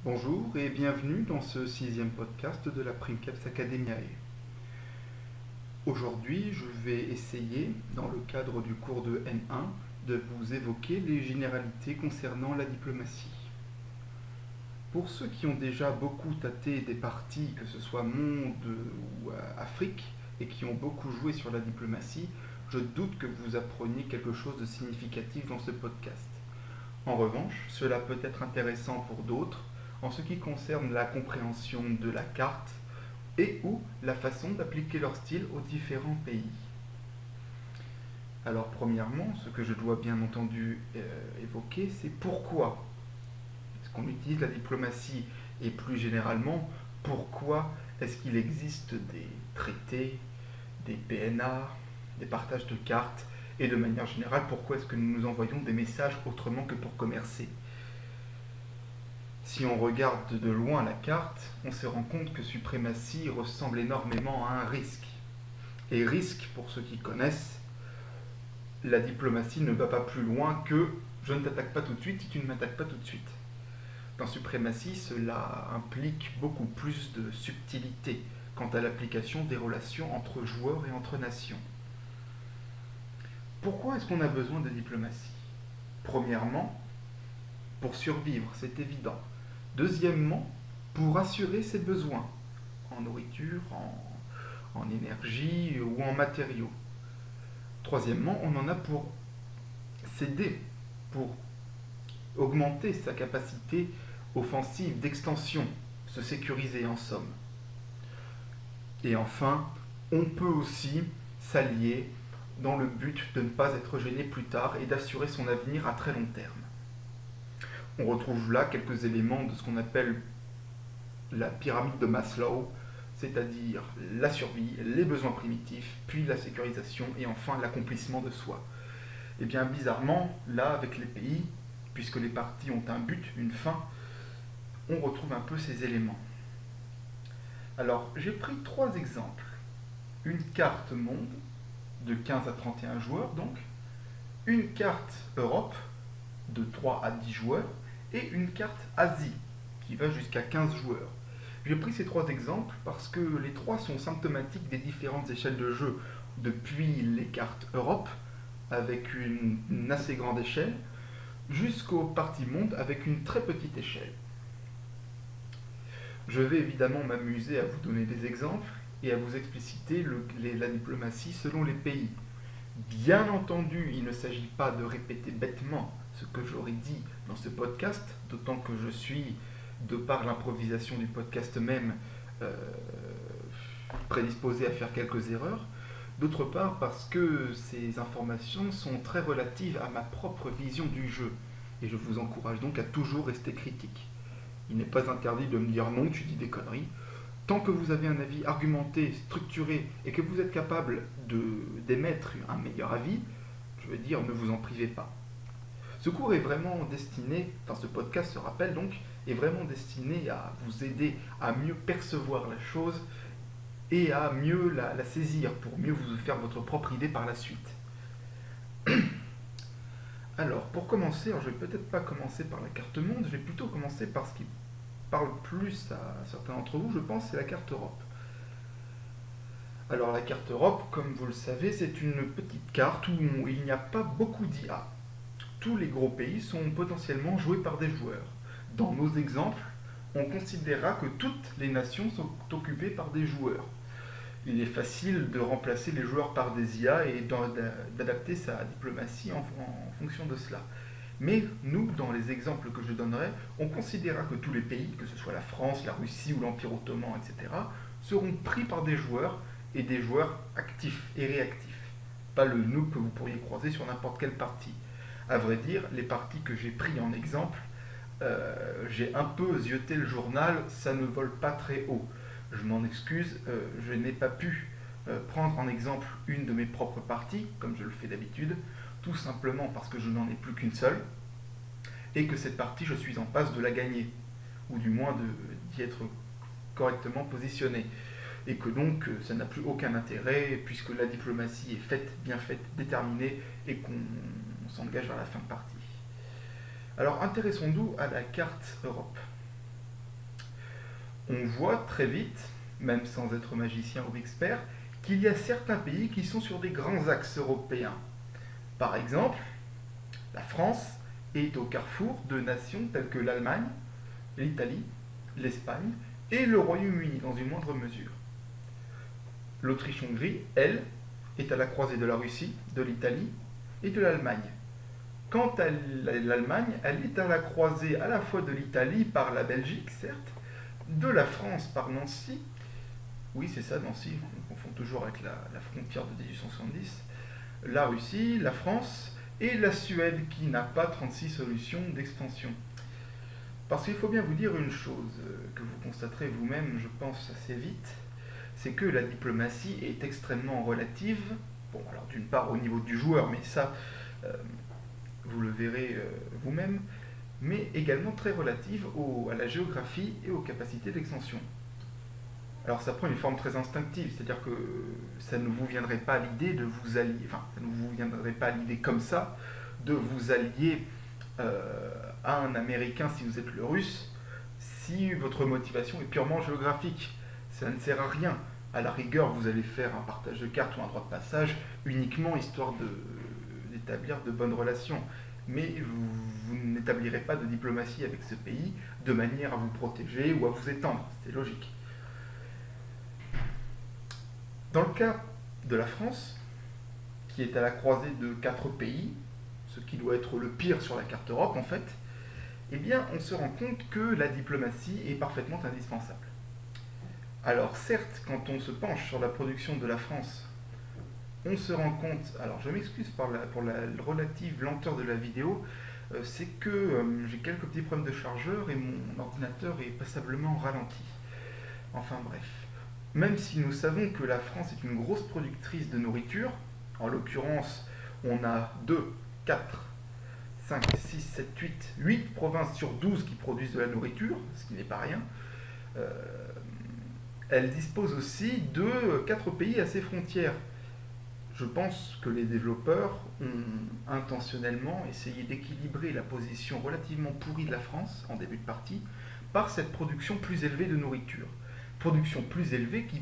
Bonjour et bienvenue dans ce sixième podcast de la Princeps Academiae. Aujourd'hui, je vais essayer, dans le cadre du cours de N1, de vous évoquer les généralités concernant la diplomatie. Pour ceux qui ont déjà beaucoup tâté des parties, que ce soit monde ou Afrique, et qui ont beaucoup joué sur la diplomatie, je doute que vous appreniez quelque chose de significatif dans ce podcast. En revanche, cela peut être intéressant pour d'autres en ce qui concerne la compréhension de la carte et ou la façon d'appliquer leur style aux différents pays. Alors premièrement, ce que je dois bien entendu évoquer, c'est pourquoi est-ce qu'on utilise la diplomatie et plus généralement, pourquoi est-ce qu'il existe des traités, des PNA, des partages de cartes et de manière générale, pourquoi est-ce que nous nous envoyons des messages autrement que pour commercer? Si on regarde de loin la carte, on se rend compte que suprématie ressemble énormément à un risque. Et risque, pour ceux qui connaissent, la diplomatie ne va pas plus loin que je ne t'attaque pas tout de suite si tu ne m'attaques pas tout de suite. Dans suprématie, cela implique beaucoup plus de subtilité quant à l'application des relations entre joueurs et entre nations. Pourquoi est-ce qu'on a besoin de diplomatie? Premièrement, pour survivre, c'est évident. Deuxièmement, pour assurer ses besoins en nourriture, en énergie ou en matériaux. Troisièmement, on en a pour s'aider, pour augmenter sa capacité offensive d'extension, se sécuriser en somme. Et enfin, on peut aussi s'allier dans le but de ne pas être gêné plus tard et d'assurer son avenir à très long terme. On retrouve là quelques éléments de ce qu'on appelle la pyramide de Maslow, c'est-à-dire la survie, les besoins primitifs, puis la sécurisation et enfin l'accomplissement de soi. Et bien bizarrement, là avec les pays, puisque les parties ont un but, une fin, on retrouve un peu ces éléments. Alors j'ai pris 3 exemples. Une carte monde de 15 à 31 joueurs donc, une carte Europe de 3 à 10 joueurs et une carte Asie qui va jusqu'à 15 joueurs. J'ai pris ces 3 exemples parce que les 3 sont symptomatiques des différentes échelles de jeu, depuis les cartes Europe avec une assez grande échelle jusqu'aux parties monde avec une très petite échelle. Je vais évidemment m'amuser à vous donner des exemples et à vous expliciter la diplomatie selon les pays. Bien entendu, il ne s'agit pas de répéter bêtement ce que j'aurais dit dans ce podcast, d'autant que je suis, de par l'improvisation du podcast même, prédisposé à faire quelques erreurs. D'autre part, parce que ces informations sont très relatives à ma propre vision du jeu, et je vous encourage donc à toujours rester critique. Il n'est pas interdit de me dire non, tu dis des conneries. Tant que vous avez un avis argumenté, structuré, et que vous êtes capable d'émettre un meilleur avis, je veux dire, ne vous en privez pas. Ce cours est vraiment destiné, enfin ce podcast se rappelle donc, est vraiment destiné à vous aider à mieux percevoir la chose et à mieux la saisir pour mieux vous faire votre propre idée par la suite. Alors, pour commencer, je vais peut-être pas commencer par la carte monde, je vais plutôt commencer par ce qui parle plus à certains d'entre vous, je pense, c'est la carte Europe. Alors la carte Europe, comme vous le savez, c'est une petite carte où il n'y a pas beaucoup d'IA. Tous les gros pays sont potentiellement joués par des joueurs. Dans nos exemples, on considérera que toutes les nations sont occupées par des joueurs. Il est facile de remplacer les joueurs par des IA et d'adapter sa diplomatie en fonction de cela. Mais nous, dans les exemples que je donnerai, on considérera que tous les pays, que ce soit la France, la Russie ou l'Empire ottoman, etc., seront pris par des joueurs et des joueurs actifs et réactifs. Pas le noob que vous pourriez croiser sur n'importe quelle partie. À vrai dire, les parties que j'ai pris en exemple, j'ai un peu zioté le journal, ça ne vole pas très haut. Je m'en excuse, je n'ai pas pu prendre en exemple une de mes propres parties, comme je le fais d'habitude, tout simplement parce que je n'en ai plus qu'une seule, et que cette partie, je suis en passe de la gagner, ou du moins d'y être correctement positionné, et que donc ça n'a plus aucun intérêt, puisque la diplomatie est faite, bien faite, déterminée, et qu'on s'engage vers la fin de partie. Alors intéressons-nous à la carte Europe. On voit très vite, même sans être magicien ou expert, qu'il y a certains pays qui sont sur des grands axes européens. Par exemple, la France est au carrefour de nations telles que l'Allemagne, l'Italie, l'Espagne et le Royaume-Uni dans une moindre mesure. L'Autriche-Hongrie, elle, est à la croisée de la Russie, de l'Italie et de l'Allemagne. Quant à l'Allemagne, elle est à la croisée à la fois de l'Italie par la Belgique, certes, de la France par Nancy, oui c'est ça Nancy, on confond toujours avec la frontière de 1870, la Russie, la France et la Suède qui n'a pas 36 solutions d'extension. Parce qu'il faut bien vous dire une chose que vous constaterez vous-même, je pense, assez vite, c'est que la diplomatie est extrêmement relative. Bon, alors d'une part au niveau du joueur, mais ça, vous le verrez vous-même, mais également très relative à la géographie et aux capacités d'extension. Alors ça prend une forme très instinctive, c'est-à-dire que ça ne vous viendrait pas à l'idée de vous allier, enfin, ça ne vous viendrait pas à l'idée comme ça, de vous allier à un Américain si vous êtes le Russe, si votre motivation est purement géographique. Ça ne sert à rien. À la rigueur, vous allez faire un partage de cartes ou un droit de passage uniquement histoire d'établir de bonnes relations. Mais vous n'établirez pas de diplomatie avec ce pays de manière à vous protéger ou à vous étendre. C'est logique. Dans le cas de la France, qui est à la croisée de 4 pays, ce qui doit être le pire sur la carte Europe en fait, eh bien on se rend compte que la diplomatie est parfaitement indispensable. Alors certes, quand on se penche sur la production de la France, on se rend compte, alors je m'excuse pour la relative lenteur de la vidéo, c'est que j'ai quelques petits problèmes de chargeur et mon ordinateur est passablement ralenti. Enfin bref. Même si nous savons que la France est une grosse productrice de nourriture, en l'occurrence on a 2, 4, 5, 6, 7, 8 provinces sur 12 qui produisent de la nourriture, ce qui n'est pas rien, elle dispose aussi de 4 pays à ses frontières. Je pense que les développeurs ont intentionnellement essayé d'équilibrer la position relativement pourrie de la France en début de partie par cette production plus élevée de nourriture. Production plus élevée qui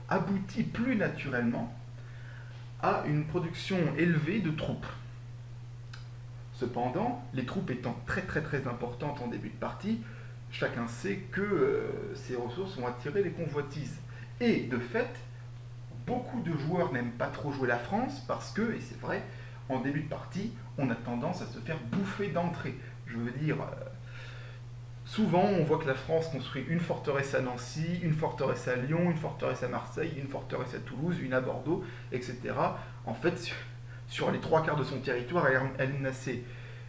aboutit plus naturellement à une production élevée de troupes. Cependant, les troupes étant très importantes en début de partie, chacun sait que ces ressources vont attirer les convoitises. Et de fait, beaucoup de joueurs n'aiment pas trop jouer la France parce que, et c'est vrai, en début de partie, on a tendance à se faire bouffer d'entrée. Je veux dire, souvent on voit que la France construit une forteresse à Nancy, une forteresse à Lyon, une forteresse à Marseille, une forteresse à Toulouse, une à Bordeaux, etc. En fait, sur les 3 quarts de son territoire, elle est menacée.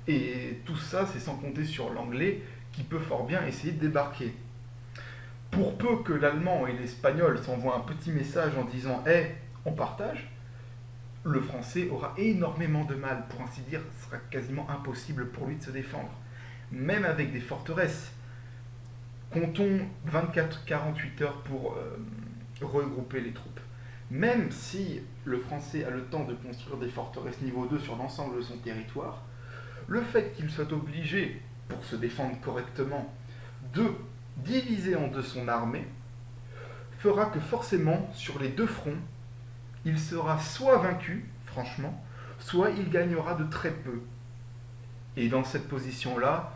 Et tout ça, c'est sans compter sur l'anglais qui peut fort bien essayer de débarquer. Pour peu que l'allemand et l'espagnol s'envoient un petit message en disant « Hey, on partage », le français aura énormément de mal, pour ainsi dire, ce sera quasiment impossible pour lui de se défendre. Même avec des forteresses, comptons 24-48 heures pour regrouper les troupes. Même si le français a le temps de construire des forteresses niveau 2 sur l'ensemble de son territoire, le fait qu'il soit obligé, pour se défendre correctement, de diviser en deux son armée, fera que forcément, sur les 2 fronts, il sera soit vaincu, franchement, soit il gagnera de très peu. Et dans cette position-là,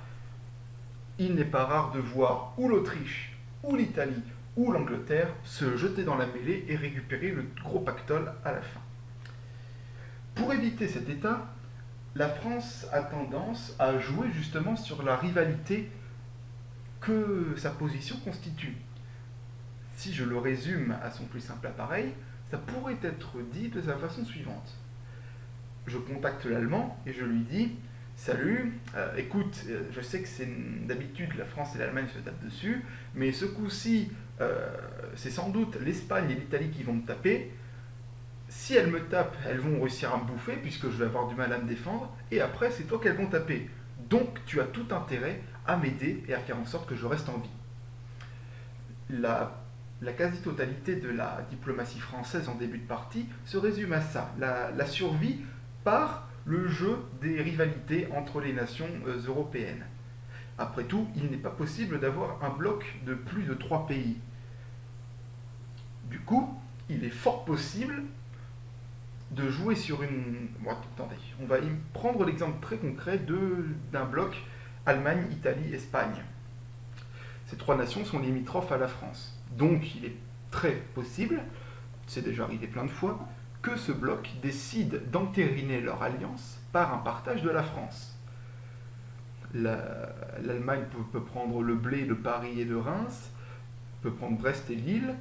il n'est pas rare de voir ou l'Autriche, ou l'Italie, ou l'Angleterre se jeter dans la mêlée et récupérer le gros pactole à la fin. Pour éviter cet état, la France a tendance à jouer justement sur la rivalité que sa position constitue. Si je le résume à son plus simple appareil, ça pourrait être dit de la façon suivante. Je contacte l'Allemand et je lui dis « Salut, écoute, je sais que c'est d'habitude la France et l'Allemagne se tapent dessus, mais ce coup-ci, c'est sans doute l'Espagne et l'Italie qui vont me taper. Si elles me tapent, elles vont réussir à me bouffer puisque je vais avoir du mal à me défendre, et après c'est toi qu'elles vont taper. Donc tu as tout intérêt à m'aider et à faire en sorte que je reste en vie. » La quasi-totalité de la diplomatie française en début de partie se résume à ça, la survie par le jeu des rivalités entre les nations européennes. Après tout, il n'est pas possible d'avoir un bloc de plus de 3 pays. Du coup, il est fort possible de jouer sur une... Bon, attendez, on va prendre l'exemple très concret d'un bloc Allemagne, Italie, Espagne. Ces 3 nations sont limitrophes à la France. Donc il est très possible, c'est déjà arrivé plein de fois, que ce bloc décide d'entériner leur alliance par un partage de la France. L'Allemagne peut prendre le blé de Paris et de Reims, peut prendre Brest et Lille.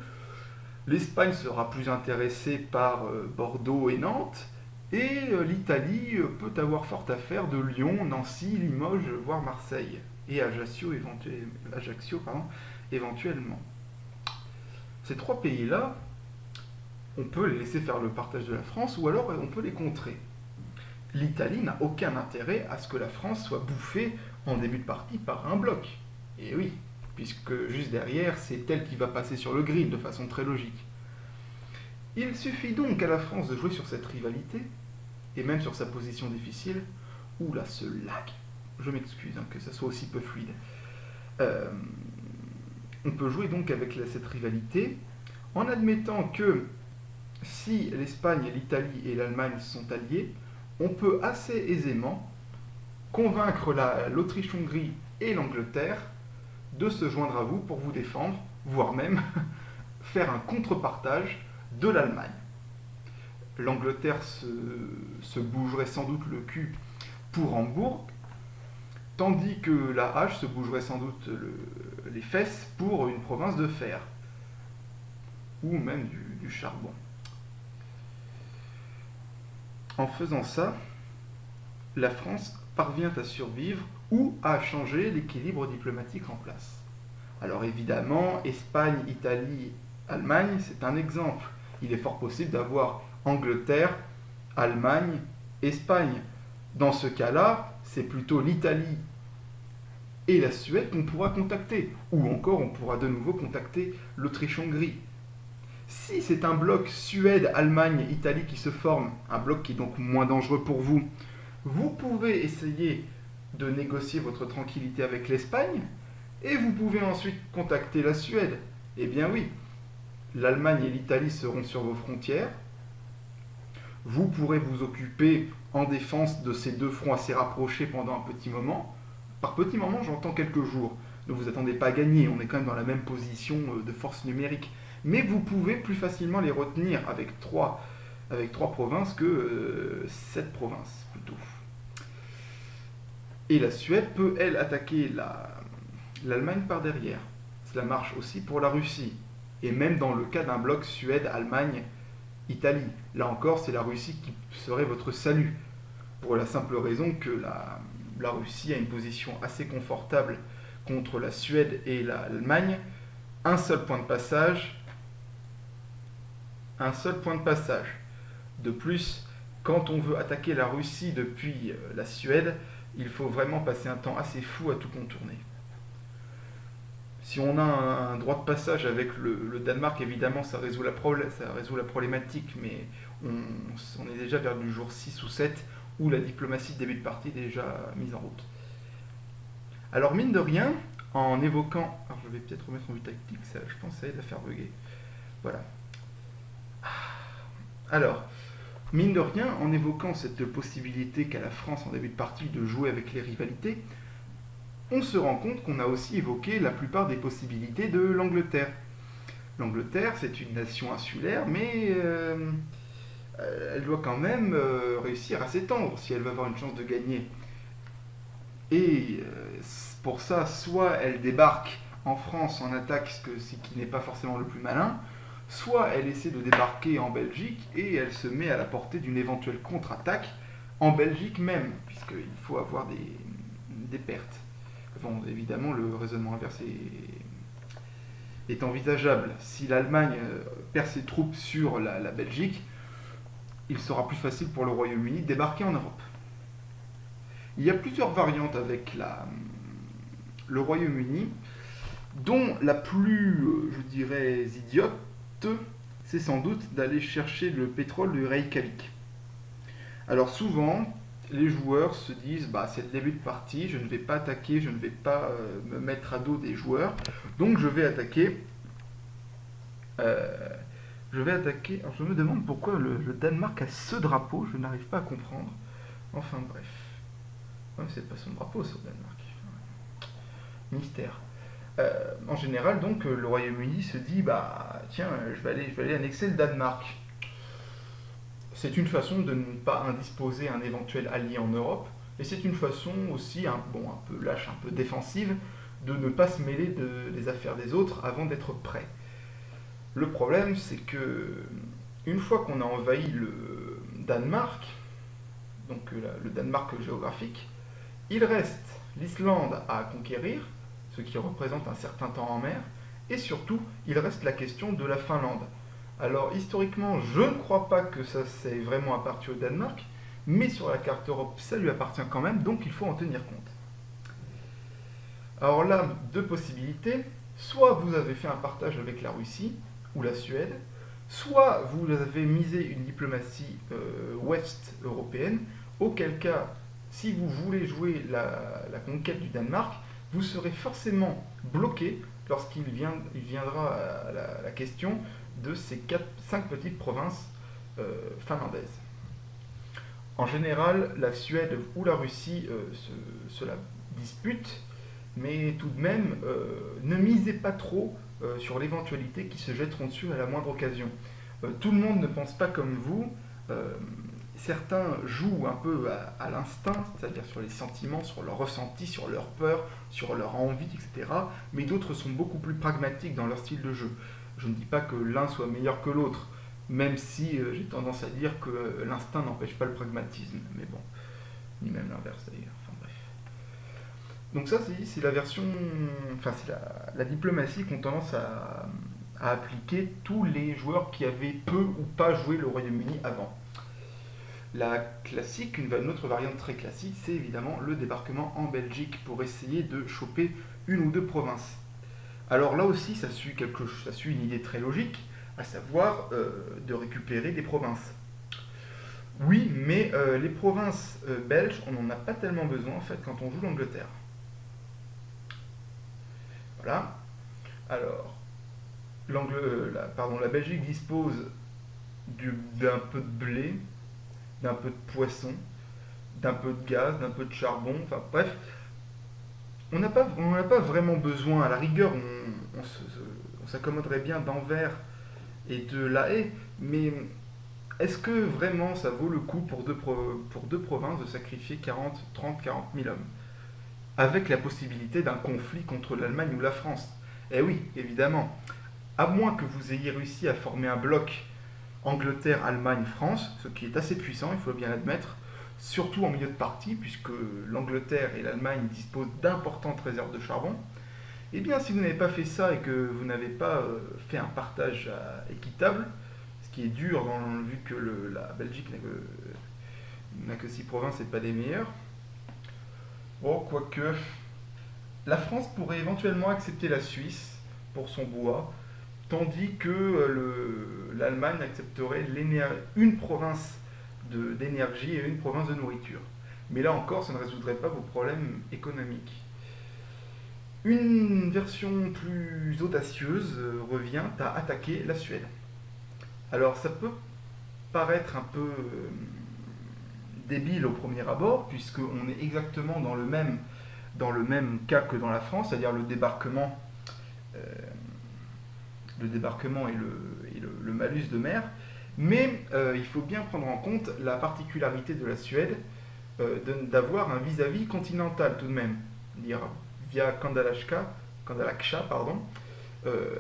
L'Espagne sera plus intéressée par Bordeaux et Nantes, et l'Italie peut avoir fort à faire de Lyon, Nancy, Limoges, voire Marseille, et Ajaccio, éventuellement. Ces 3 pays-là, on peut les laisser faire le partage de la France, ou alors on peut les contrer. L'Italie n'a aucun intérêt à ce que la France soit bouffée en début de partie par un bloc. Et oui, puisque juste derrière, c'est elle qui va passer sur le grill de façon très logique. Il suffit donc à la France de jouer sur cette rivalité, et même sur sa position difficile, où là ce lag, je m'excuse que ça soit aussi peu fluide. On peut jouer donc avec cette rivalité, en admettant que si l'Espagne, l'Italie et l'Allemagne sont alliés, on peut assez aisément convaincre l'Autriche-Hongrie et l'Angleterre de se joindre à vous pour vous défendre, voire même faire un contre-partage de l'Allemagne. L'Angleterre se bougerait sans doute le cul pour Hambourg, tandis que la hache se bougerait sans doute les fesses pour une province de fer, ou même du charbon. En faisant ça, la France parvient à survivre ou à changer l'équilibre diplomatique en place. Alors évidemment, Espagne, Italie, Allemagne, c'est un exemple. Il est fort possible d'avoir Angleterre, Allemagne, Espagne. Dans ce cas-là, c'est plutôt l'Italie et la Suède qu'on pourra contacter. Ou encore, on pourra de nouveau contacter l'Autriche-Hongrie. Si c'est un bloc Suède, Allemagne, Italie qui se forme, un bloc qui est donc moins dangereux pour vous, vous pouvez essayer de négocier votre tranquillité avec l'Espagne, et vous pouvez ensuite contacter la Suède. Eh bien oui, l'Allemagne et l'Italie seront sur vos frontières. Vous pourrez vous occuper en défense de ces 2 fronts assez rapprochés pendant un petit moment. Par petit moment, j'entends quelques jours. Ne vous attendez pas à gagner, on est quand même dans la même position de force numérique. Mais vous pouvez plus facilement les retenir avec 3 provinces que 7 provinces plutôt. Et la Suède peut, elle, attaquer l'Allemagne par derrière. Cela marche aussi pour la Russie. Et même dans le cas d'un bloc Suède, Allemagne, Italie. Là encore, c'est la Russie qui serait votre salut. Pour la simple raison que la Russie a une position assez confortable contre la Suède et l'Allemagne. Un seul point de passage. De plus, quand on veut attaquer la Russie depuis la Suède, il faut vraiment passer un temps assez fou à tout contourner. Si on a un droit de passage avec le Danemark, évidemment, ça résout la problématique, mais on est déjà vers du jour 6 ou 7, où la diplomatie de début de partie est déjà mise en route. Alors, mine de rien, en évoquant... Alors, je vais peut-être remettre en vue tactique, ça, je pense que ça aide à faire bugger. Voilà. Alors, mine de rien, en évoquant cette possibilité qu'a la France en début de partie de jouer avec les rivalités, on se rend compte qu'on a aussi évoqué la plupart des possibilités de l'Angleterre. L'Angleterre, c'est une nation insulaire, mais elle doit quand même réussir à s'étendre si elle veut avoir une chance de gagner. Et pour ça, soit elle débarque en France en attaque, ce qui n'est pas forcément le plus malin, soit elle essaie de débarquer en Belgique et elle se met à la portée d'une éventuelle contre-attaque en Belgique même, puisqu'il faut avoir des pertes. Bon, évidemment, le raisonnement inverse est envisageable. Si l'Allemagne perd ses troupes sur la Belgique, il sera plus facile pour le Royaume-Uni de débarquer en Europe. Il y a plusieurs variantes avec le Royaume-Uni, dont la plus, je dirais, idiote, c'est sans doute d'aller chercher le pétrole du Reykjavik. Alors souvent, les joueurs se disent, bah, c'est le début de partie, je ne vais pas attaquer, je ne vais pas me mettre à dos des joueurs, donc je vais attaquer. euh, Alors je me demande pourquoi le Danemark a ce drapeau, je n'arrive pas à comprendre. Enfin bref. Ouais, c'est pas son drapeau, c'est au Danemark. Mystère. En général, donc, le Royaume-Uni se dit, bah tiens, je vais aller annexer le Danemark. C'est une façon de ne pas indisposer un éventuel allié en Europe, et c'est une façon aussi, un peu lâche, un peu défensive, de ne pas se mêler des affaires des autres avant d'être prêt. Le problème, c'est que une fois qu'on a envahi le Danemark, donc le Danemark géographique, il reste l'Islande à conquérir, ce qui représente un certain temps en mer, et surtout, il reste la question de la Finlande. Alors, historiquement, je ne crois pas que ça s'est vraiment appartenu au Danemark, mais sur la carte Europe, ça lui appartient quand même, donc il faut en tenir compte. Alors là, deux possibilités. Soit vous avez fait un partage avec la Russie ou la Suède, soit vous avez misé une diplomatie ouest européenne, auquel cas, si vous voulez jouer la conquête du Danemark, vous serez forcément bloqué lorsqu'il viendra à la question de ces 5 petites provinces finlandaises. En général, la Suède ou la Russie se la disputent, mais tout de même, ne misez pas trop sur l'éventualité qu'ils se jetteront dessus à la moindre occasion. Tout le monde ne pense pas comme vous. Certains jouent un peu à l'instinct, c'est-à-dire sur les sentiments, sur leurs ressentis, sur leur peur, sur leur envie, etc. Mais d'autres sont beaucoup plus pragmatiques dans leur style de jeu. Je ne dis pas que l'un soit meilleur que l'autre, même si j'ai tendance à dire que l'instinct n'empêche pas le pragmatisme. Mais bon, ni même l'inverse d'ailleurs. Enfin bref. Donc ça, c'est la version, enfin c'est la diplomatie qu'ont tendance à appliquer tous les joueurs qui avaient peu ou pas joué le Royaume-Uni avant. La classique, une autre variante très classique, c'est évidemment le débarquement en Belgique pour essayer de choper une ou deux provinces. Alors là aussi, ça suit une idée très logique, à savoir de récupérer des provinces. Oui, mais les provinces belges, on n'en a pas tellement besoin en fait quand on joue l'Angleterre. Voilà. Alors, la Belgique dispose d'un peu de blé, d'un peu de poisson, d'un peu de gaz, d'un peu de charbon, enfin bref, on n'a pas vraiment besoin. À la rigueur, on s'accommoderait bien d'Anvers et de La Haye, mais est-ce que vraiment ça vaut le coup pour deux provinces de sacrifier 40 000 hommes avec la possibilité d'un conflit contre l'Allemagne ou la France? Eh oui, évidemment. À moins que vous ayez réussi à former un bloc Angleterre, Allemagne, France, ce qui est assez puissant, il faut bien l'admettre, surtout en milieu de partie, puisque l'Angleterre et l'Allemagne disposent d'importantes réserves de charbon. Eh bien, si vous n'avez pas fait ça et que vous n'avez pas fait un partage équitable, ce qui est dur vu que la Belgique n'a que 6 provinces et pas des meilleures, bon, quoique, la France pourrait éventuellement accepter la Suisse pour son bois, tandis que l'Allemagne accepterait une province d'énergie et une province de nourriture. Mais là encore, ça ne résoudrait pas vos problèmes économiques. Une version plus audacieuse revient à attaquer la Suède. Alors ça peut paraître un peu débile au premier abord, puisqu'on est exactement dans le même cas que dans la France, c'est-à-dire le débarquement et le malus de mer. Mais il faut bien prendre en compte la particularité de la Suède d'avoir un vis-à-vis continental tout de même. Dire via Kandalaksha,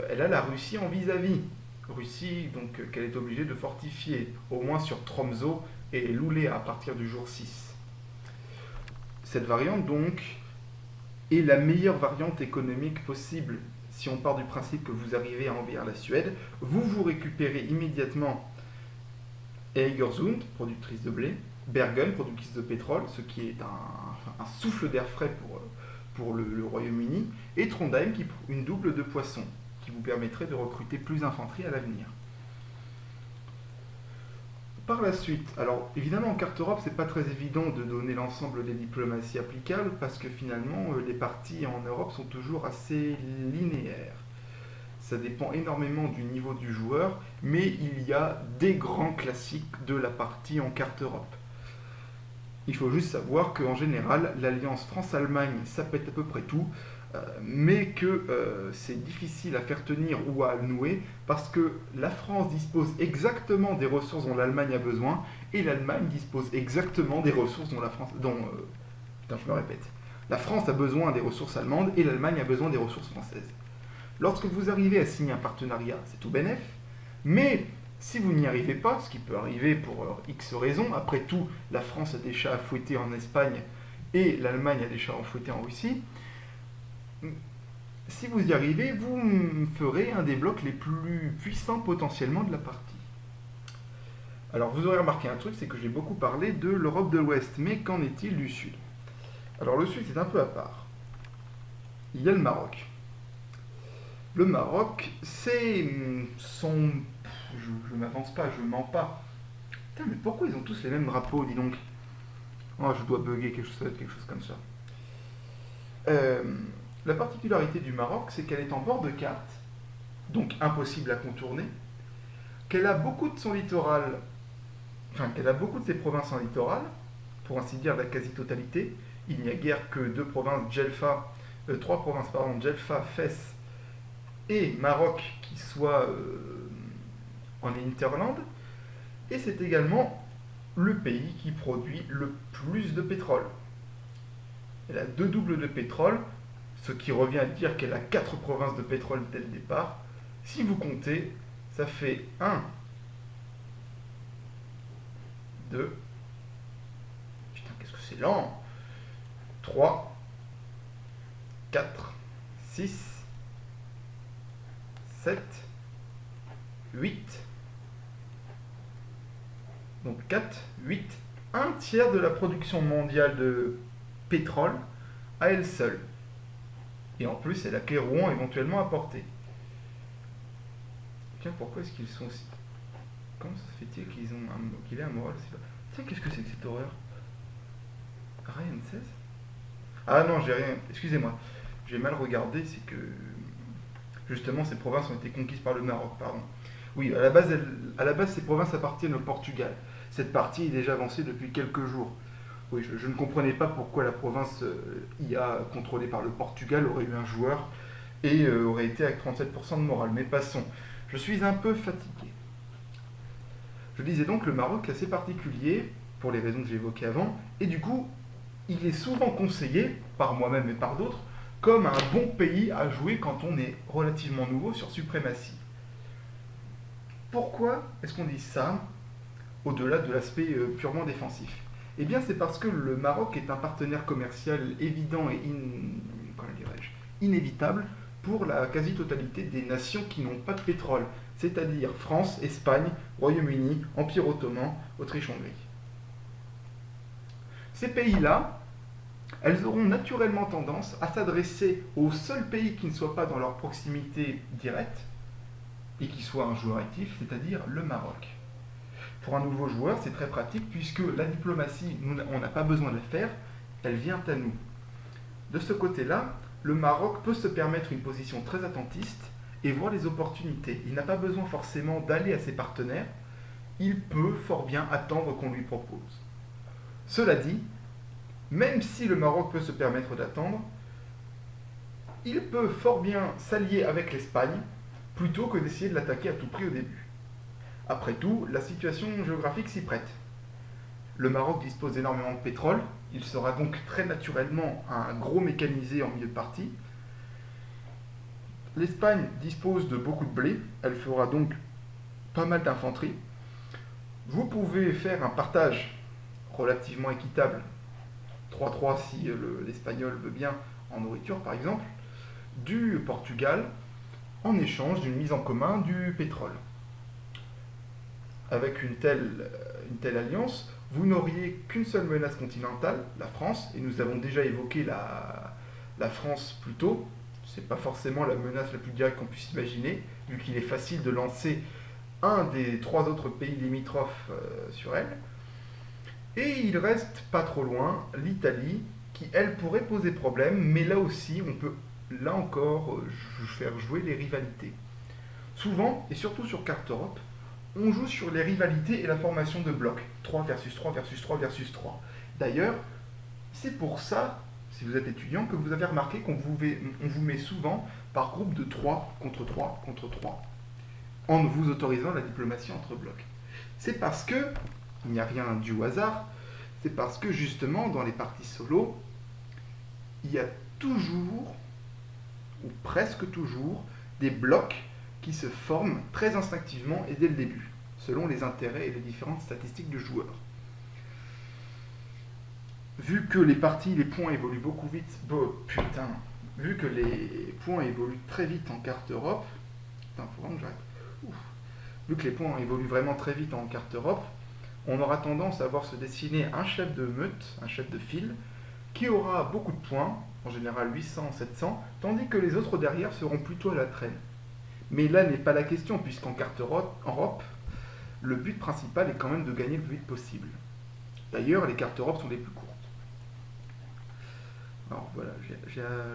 elle a la Russie en vis-à-vis. Russie donc qu'elle est obligée de fortifier, au moins sur Tromsø et Lulé à partir du jour 6. Cette variante donc est la meilleure variante économique possible. Si on part du principe que vous arrivez à envahir la Suède, vous récupérez immédiatement Egersund, productrice de blé, Bergen, productrice de pétrole, ce qui est un souffle d'air frais pour le Royaume-Uni, et Trondheim, une double de poissons, qui vous permettrait de recruter plus d'infanterie à l'avenir. Par la suite, alors évidemment en carte Europe, c'est pas très évident de donner l'ensemble des diplomaties applicables parce que finalement les parties en Europe sont toujours assez linéaires. Ça dépend énormément du niveau du joueur, mais il y a des grands classiques de la partie en carte Europe. Il faut juste savoir qu'en général, l'alliance France-Allemagne, ça pète à peu près tout, mais que c'est difficile à faire tenir ou à nouer parce que la France dispose exactement des ressources dont l'Allemagne a besoin et l'Allemagne dispose exactement des ressources dont la France. Putain, je me répète. La France a besoin des ressources allemandes et l'Allemagne a besoin des ressources françaises. Lorsque vous arrivez à signer un partenariat, c'est tout bénef, mais si vous n'y arrivez pas, ce qui peut arriver pour X raisons, après tout, la France a des chats à fouetter en Espagne et l'Allemagne a des chats à fouetter en Russie, si vous y arrivez, vous ferez un des blocs les plus puissants potentiellement de la partie. Alors vous aurez remarqué un truc, c'est que j'ai beaucoup parlé de l'Europe de l'Ouest, mais qu'en est-il du Sud? Alors le Sud c'est un peu à part. Il y a le Maroc. Le Maroc, c'est son... Je m'avance pas, je mens pas. Putain, mais pourquoi ils ont tous les mêmes drapeaux, dis donc? Oh, je dois bugger quelque chose comme ça. La particularité du Maroc, c'est qu'elle est en bord de carte, donc impossible à contourner, qu'elle a beaucoup de son littoral, enfin qu'elle a beaucoup de ses provinces en littoral, pour ainsi dire la quasi-totalité. Il n'y a guère que trois provinces, pardon, Djelfa, Fès et Maroc qui soient en hinterland. Et c'est également le pays qui produit le plus de pétrole. Elle a 2 doubles de pétrole, ce qui revient à dire qu'elle a 4 provinces de pétrole dès le départ. Si vous comptez, ça fait 1, 2, putain, qu'est-ce que c'est lent, 3, 4, 6, 7, 8. Donc 4, 8, un tiers de la production mondiale de pétrole à elle seule. Et en plus, elle a que Rouen éventuellement apporté. Tiens, pourquoi est-ce qu'ils sont aussi... Comment ça se fait-il qu'il ait un moral aussi bas? Tiens, qu'est-ce que c'est que cette horreur? Ryan 16? Ah non, j'ai rien... Excusez-moi. J'ai mal regardé, c'est que... Justement, ces provinces ont été conquises par le Maroc, pardon. Oui, à la base, ces provinces appartiennent au Portugal. Cette partie est déjà avancée depuis quelques jours. Oui, je ne comprenais pas pourquoi la province IA contrôlée par le Portugal aurait eu un joueur et aurait été avec 37% de morale. Mais passons, je suis un peu fatigué. Je disais donc le Maroc est assez particulier, pour les raisons que j'ai évoquées avant, et du coup, il est souvent conseillé, par moi-même et par d'autres, comme un bon pays à jouer quand on est relativement nouveau sur Suprématie. Pourquoi est-ce qu'on dit ça, au-delà de l'aspect purement défensif? Eh bien, c'est parce que le Maroc est un partenaire commercial évident et inévitable pour la quasi-totalité des nations qui n'ont pas de pétrole, c'est-à-dire France, Espagne, Royaume-Uni, Empire ottoman, Autriche-Hongrie. Ces pays-là, elles auront naturellement tendance à s'adresser aux seuls pays qui ne soient pas dans leur proximité directe et qui soient un joueur actif, c'est-à-dire le Maroc. Pour un nouveau joueur, c'est très pratique puisque la diplomatie, on n'a pas besoin de la faire, elle vient à nous. De ce côté-là, le Maroc peut se permettre une position très attentiste et voir les opportunités. Il n'a pas besoin forcément d'aller à ses partenaires, il peut fort bien attendre qu'on lui propose. Cela dit, même si le Maroc peut se permettre d'attendre, il peut fort bien s'allier avec l'Espagne plutôt que d'essayer de l'attaquer à tout prix au début. Après tout, la situation géographique s'y prête. Le Maroc dispose énormément de pétrole, il sera donc très naturellement un gros mécanisé en milieu de partie. L'Espagne dispose de beaucoup de blé, elle fera donc pas mal d'infanterie. Vous pouvez faire un partage relativement équitable, 3-3 si l'Espagnol veut bien, en nourriture par exemple, du Portugal en échange d'une mise en commun du pétrole. Avec une telle alliance, vous n'auriez qu'une seule menace continentale, la France, et nous avons déjà évoqué la France plus tôt. C'est pas forcément la menace la plus directe qu'on puisse imaginer, vu qu'il est facile de lancer un des 3 autres pays limitrophes sur elle. Et il reste pas trop loin l'Italie, qui elle pourrait poser problème, mais là aussi on peut, là encore, faire jouer les rivalités. Souvent, et surtout sur carte Europe, on joue sur les rivalités et la formation de blocs. 3 versus 3 versus 3 versus 3. D'ailleurs, c'est pour ça, si vous êtes étudiant, que vous avez remarqué qu'on vous met souvent par groupe de 3 contre 3 contre 3, en vous autorisant la diplomatie entre blocs. C'est parce que, il n'y a rien dû au hasard, c'est parce que justement, dans les parties solo, il y a toujours, ou presque toujours, des blocs qui se forment très instinctivement et dès le début, selon les intérêts et les différentes statistiques du joueur. Vu que les points évoluent beaucoup vite, vu que les points évoluent très vite en carte Europe, faut vraiment que j'arrête. Vu que les points évoluent vraiment très vite en carte Europe, on aura tendance à voir se dessiner un chef de meute, un chef de file, qui aura beaucoup de points, en général 800, 700, tandis que les autres derrière seront plutôt à la traîne. Mais là n'est pas la question, puisqu'en carte Europe, le but principal est quand même de gagner le plus vite possible. D'ailleurs, les cartes Europe sont les plus courtes. Alors voilà,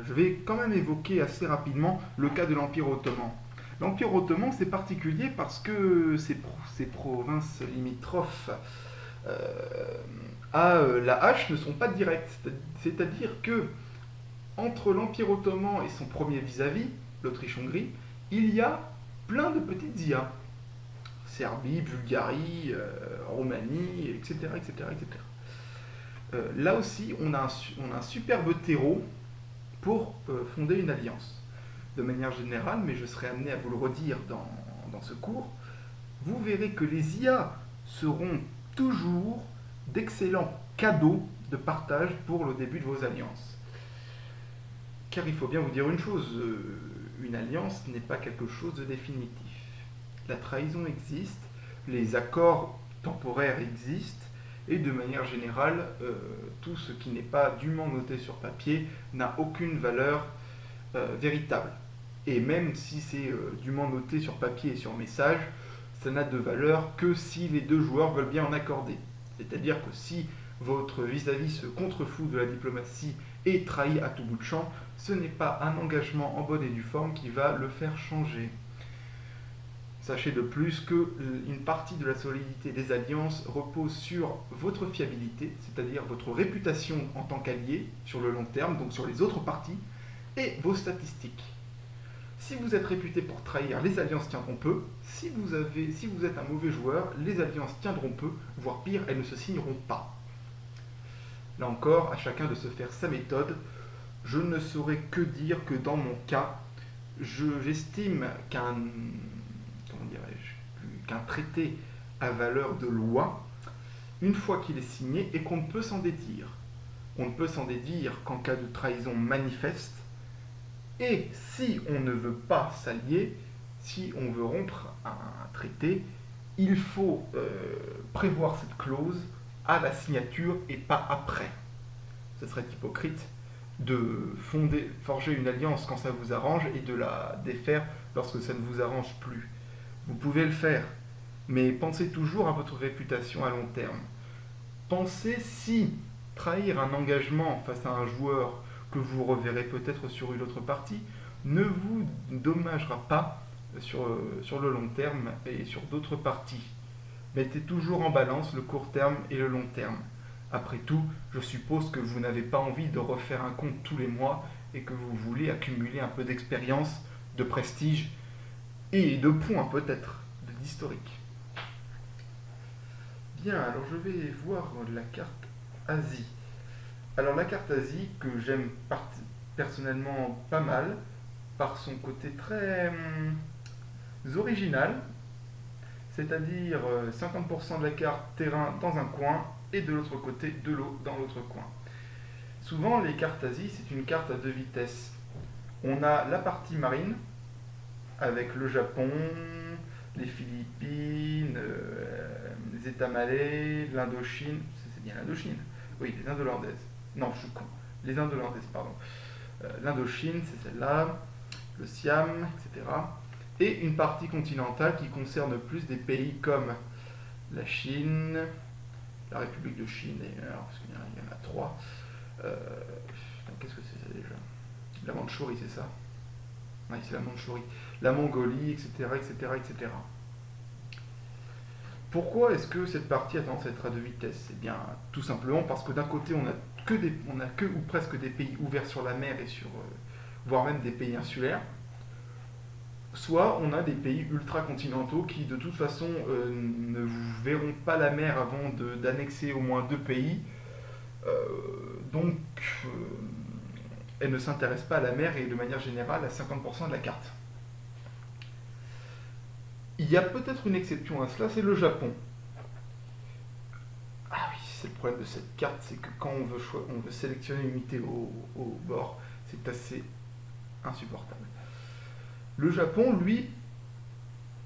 je vais quand même évoquer assez rapidement le cas de l'Empire ottoman. L'Empire ottoman, c'est particulier parce que ces provinces limitrophes à la hache ne sont pas directes. C'est-à-dire que entre l'Empire ottoman et son premier vis-à-vis, l'Autriche-Hongrie, il y a plein de petites IA. Serbie, Bulgarie, Roumanie, etc. etc., etc. Là aussi, on a un superbe terreau pour fonder une alliance. De manière générale, mais je serai amené à vous le redire dans ce cours, vous verrez que les IA seront toujours d'excellents cadeaux de partage pour le début de vos alliances. Car il faut bien vous dire une chose, une alliance n'est pas quelque chose de définitif. La trahison existe, les accords temporaires existent, et de manière générale, tout ce qui n'est pas dûment noté sur papier n'a aucune valeur véritable. Et même si c'est dûment noté sur papier et sur message, ça n'a de valeur que si les deux joueurs veulent bien en accorder. C'est-à-dire que si votre vis-à-vis se contrefout de la diplomatie et trahit à tout bout de champ, ce n'est pas un engagement en bonne et due forme qui va le faire changer. Sachez de plus qu'une partie de la solidité des alliances repose sur votre fiabilité, c'est-à-dire votre réputation en tant qu'allié sur le long terme, donc sur les autres parties, et vos statistiques. Si vous êtes réputé pour trahir, les alliances tiendront peu. Si vous êtes un mauvais joueur, les alliances tiendront peu, voire pire, elles ne se signeront pas. Là encore, à chacun de se faire sa méthode. Je ne saurais que dire que dans mon cas, j'estime qu'un traité à valeur de loi, une fois qu'il est signé, et qu'on ne peut s'en dédire. On ne peut s'en dédire qu'en cas de trahison manifeste. Et si on ne veut pas s'allier, si on veut rompre un traité, il faut prévoir cette clause à la signature et pas après. Ce serait hypocrite de forger une alliance quand ça vous arrange et de la défaire lorsque ça ne vous arrange plus. Vous pouvez le faire, mais pensez toujours à votre réputation à long terme. Pensez si trahir un engagement face à un joueur que vous reverrez peut-être sur une autre partie, ne vous dommagera pas sur le long terme et sur d'autres parties. Mettez toujours en balance le court terme et le long terme. Après tout, je suppose que vous n'avez pas envie de refaire un compte tous les mois et que vous voulez accumuler un peu d'expérience, de prestige et de points peut-être, d'historique. Bien, alors je vais voir la carte Asie. Alors la carte Asie, que j'aime personnellement pas mal, par son côté très original, c'est-à-dire 50% de la carte terrain dans un coin et de l'autre côté de l'eau dans l'autre coin. Souvent les cartes Asie, c'est une carte à 2 vitesses. On a la partie marine, avec le Japon, les Philippines, les États malais, l'Indochine, c'est bien l'Indochine, oui, les Indes hollandaises. Non, je suis con. Les Indes hollandaises, pardon. L'Indochine, c'est celle-là, le Siam, etc. et une partie continentale qui concerne plus des pays comme la Chine, la République de Chine d'ailleurs, parce qu'il y en a 3. Qu'est-ce que c'est ça déjà? La Mandchourie, c'est ça? Oui, c'est la Mandchourie. La Mongolie, etc., etc., etc. Pourquoi est-ce que cette partie a tendance à être à deux vitesses? Eh bien, tout simplement parce que d'un côté, on a que ou presque des pays ouverts sur la mer et sur, voire même des pays insulaires. Soit on a des pays ultra-continentaux qui, de toute façon, ne verront pas la mer avant d'annexer au moins 2 pays. Euh, donc, elles ne s'intéressent pas à la mer et de manière générale à 50% de la carte. Il y a peut-être une exception à cela, c'est le Japon. Ah oui, c'est le problème de cette carte, c'est que quand on veut sélectionner une unité au bord, c'est assez insupportable. Le Japon, lui,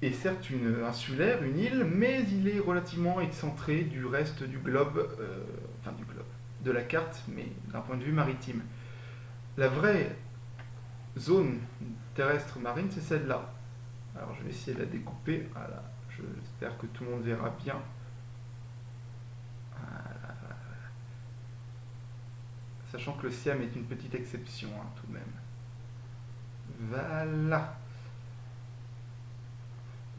est certes insulaire, une île, mais il est relativement excentré du reste du globe, de la carte, mais d'un point de vue maritime. La vraie zone terrestre marine, c'est celle-là. Alors je vais essayer de la découper. Voilà, j'espère que tout le monde verra bien. Voilà. Sachant que le Siam est une petite exception, hein, tout de même. Voilà.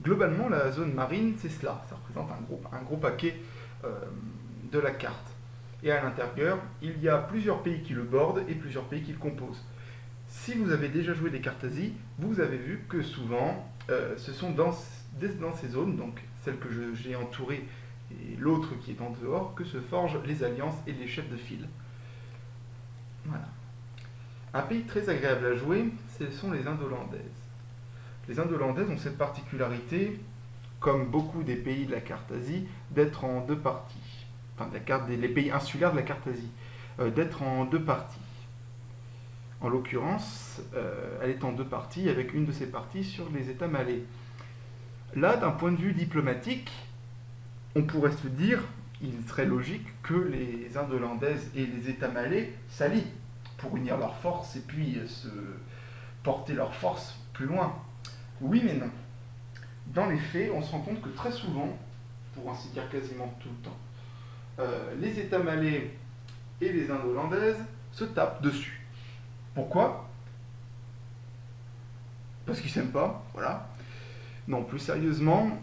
Globalement, la zone marine, c'est cela. Ça représente un gros paquet de la carte. Et à l'intérieur, il y a plusieurs pays qui le bordent et plusieurs pays qui le composent. Si vous avez déjà joué des cartes Asie, vous avez vu que souvent, ce sont dans ces zones, donc celle que j'ai entourée et l'autre qui est en dehors, que se forgent les alliances et les chefs de file. Voilà. Un pays très agréable à jouer, ce sont les Indes hollandaises. Les Indes hollandaises ont cette particularité, comme beaucoup des pays de la carte Asie, d'être en 2 parties. Enfin, les pays insulaires de la carte Asie, d'être en 2 parties. En l'occurrence, elle est en 2 parties, avec une de ces parties sur les États malais. Là, d'un point de vue diplomatique, on pourrait se dire, il serait logique que les Indes hollandaises et les États malais s'allient pour unir leurs forces et puis se porter leurs forces plus loin. Oui, mais non. Dans les faits, on se rend compte que très souvent, pour ainsi dire quasiment tout le temps, les États malais et les Indes hollandaises se tapent dessus. Pourquoi? Parce qu'ils s'aiment pas, voilà. Non, plus sérieusement,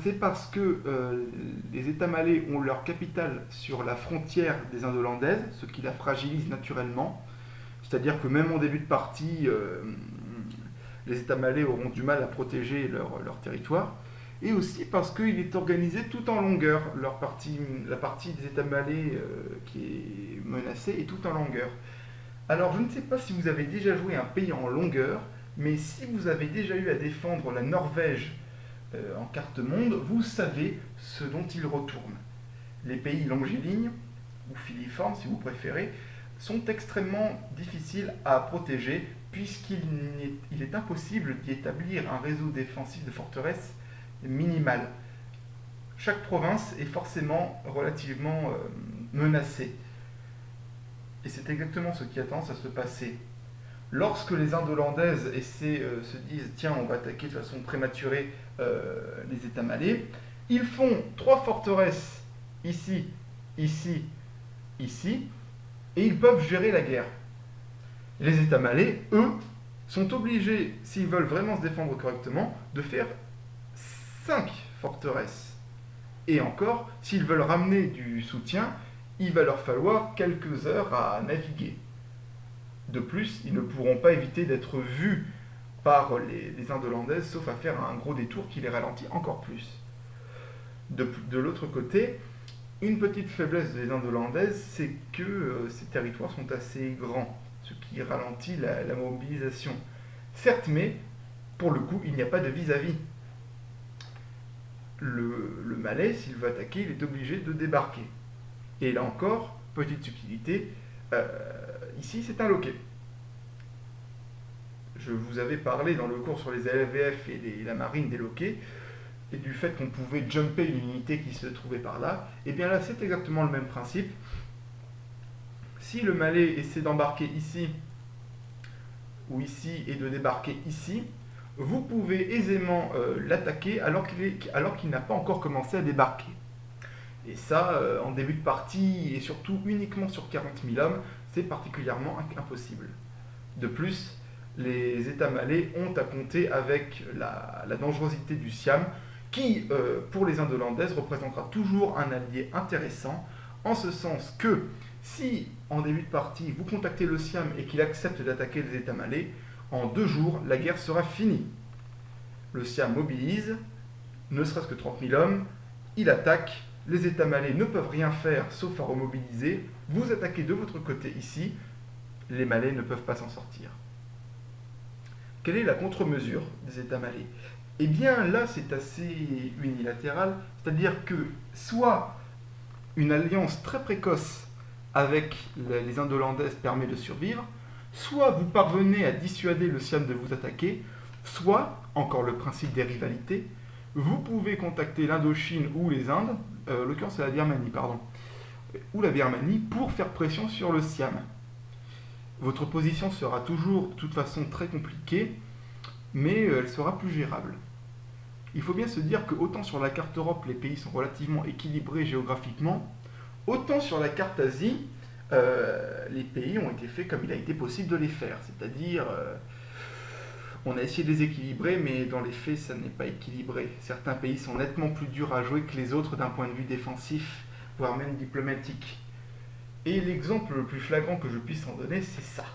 c'est parce que les États malais ont leur capitale sur la frontière des Indes hollandaises, ce qui la fragilise naturellement. C'est-à-dire que même en début de partie, les États malais auront du mal à protéger leur territoire. Et aussi parce qu'il est organisé tout en longueur. La partie des États malais qui est menacée est tout en longueur. Alors, je ne sais pas si vous avez déjà joué un pays en longueur, mais si vous avez déjà eu à défendre la Norvège en carte monde, vous savez ce dont il retourne. Les pays longiligne, ou filiformes si vous préférez, sont extrêmement difficiles à protéger puisqu'il est impossible d'y établir un réseau défensif de forteresses minimal. Chaque province est forcément relativement menacée. Et c'est exactement ce qui a tendance à se passer. Lorsque les Indes hollandaises se disent « tiens, on va attaquer de façon prématurée les États malais », ils font 3 forteresses ici, ici, ici, et ils peuvent gérer la guerre. Les États malais, eux, sont obligés, s'ils veulent vraiment se défendre correctement, de faire 5 forteresses. Et encore, s'ils veulent ramener du soutien, il va leur falloir quelques heures à naviguer. De plus, ils ne pourront pas éviter d'être vus par les Indes hollandaises, sauf à faire un gros détour qui les ralentit encore plus. De l'autre côté, une petite faiblesse des Indes hollandaises, c'est que ces territoires sont assez grands, ce qui ralentit la mobilisation. Certes, mais pour le coup, il n'y a pas de vis-à-vis. Le Malais, s'il veut attaquer, il est obligé de débarquer. Et là encore, petite subtilité, ici c'est un loquet. Je vous avais parlé dans le cours sur les LVF et la marine des loquets, et du fait qu'on pouvait jumper une unité qui se trouvait par là. Et bien là, c'est exactement le même principe. Si le Malais essaie d'embarquer ici, ou ici, et de débarquer ici, vous pouvez aisément l'attaquer alors qu'il n'a pas encore commencé à débarquer. Et ça, en début de partie, et surtout uniquement sur 40 000 hommes, c'est particulièrement impossible. De plus, les États malais ont à compter avec la dangerosité du Siam, qui, pour les Indes hollandaises, représentera toujours un allié intéressant, en ce sens que si, en début de partie, vous contactez le Siam et qu'il accepte d'attaquer les États malais, en 2 jours, la guerre sera finie. Le Siam mobilise, ne serait-ce que 30 000 hommes, il attaque, les États malais ne peuvent rien faire sauf à remobiliser, vous attaquez de votre côté ici, les Malais ne peuvent pas s'en sortir. Quelle est la contre-mesure des États malais? Eh bien là c'est assez unilatéral, c'est-à-dire que soit une alliance très précoce avec les Indes hollandaises permet de survivre, soit vous parvenez à dissuader le Siam de vous attaquer, soit, encore le principe des rivalités, vous pouvez contacter l'Indochine ou les Indes, en l'occurrence c'est la Birmanie, pardon, ou la Birmanie, pour faire pression sur le Siam. Votre position sera toujours, de toute façon, très compliquée, mais elle sera plus gérable. Il faut bien se dire que autant sur la carte Europe, les pays sont relativement équilibrés géographiquement, autant sur la carte Asie, les pays ont été faits comme il a été possible de les faire. C'est-à-dire, on a essayé de les équilibrer, mais dans les faits, ça n'est pas équilibré. Certains pays sont nettement plus durs à jouer que les autres d'un point de vue défensif, voire même diplomatique. Et l'exemple le plus flagrant que je puisse en donner, c'est ça,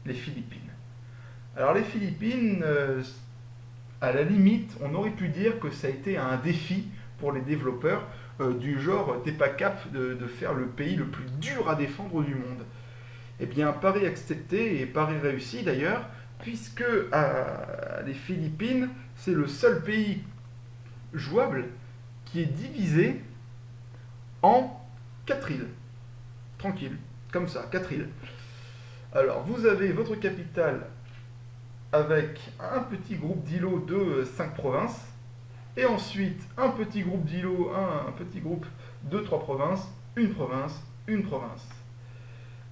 les Philippines. Alors les Philippines, à la limite, on aurait pu dire que ça a été un défi pour les développeurs, du genre, t'es pas cap de faire le pays le plus dur à défendre du monde. Eh bien, pari accepté et pari réussi d'ailleurs, puisque les Philippines, c'est le seul pays jouable qui est divisé en 4 îles. Tranquille, comme ça, 4 îles. Alors, vous avez votre capitale avec un petit groupe d'îlots de 5 provinces, et ensuite un petit groupe d'îlots, un petit groupe de 3 provinces, une province, une province.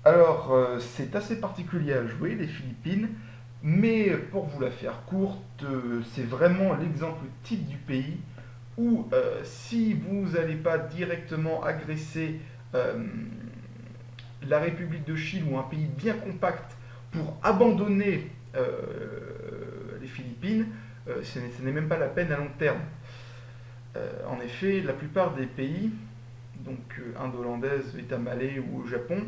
Alors, c'est assez particulier à jouer, les Philippines, mais pour vous la faire courte, c'est vraiment l'exemple type du pays où si vous n'allez pas directement agresser la République de Chine ou un pays bien compact pour abandonner les Philippines, ce n'est même pas la peine à long terme. En effet, la plupart des pays, donc Inde hollandaise, État malais ou Japon,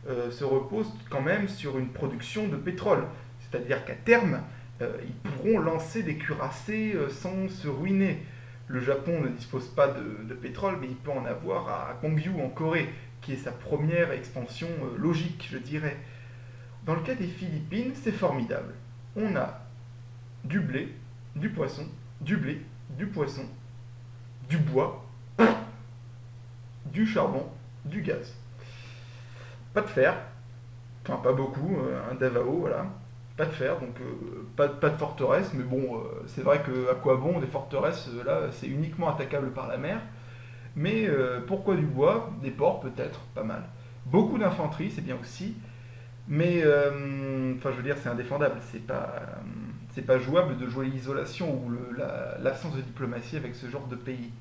se reposent quand même sur une production de pétrole. C'est-à-dire qu'à terme, ils pourront lancer des cuirassés sans se ruiner. Le Japon ne dispose pas de pétrole, mais il peut en avoir à Gongyu en Corée, qui est sa première expansion logique, je dirais. Dans le cas des Philippines, c'est formidable. On a du blé, du poisson, du blé, du poisson, du bois, du charbon, du gaz. Pas de fer, enfin pas beaucoup, un Davao, voilà. Pas de fer, donc pas de forteresse, mais bon, c'est vrai que à quoi bon des forteresses, là, c'est uniquement attaquable par la mer. Mais pourquoi du bois? Des ports peut-être, pas mal. Beaucoup d'infanterie, c'est bien aussi, mais enfin je veux dire, c'est indéfendable, c'est pas jouable de jouer l'isolation ou l'absence de diplomatie avec ce genre de pays.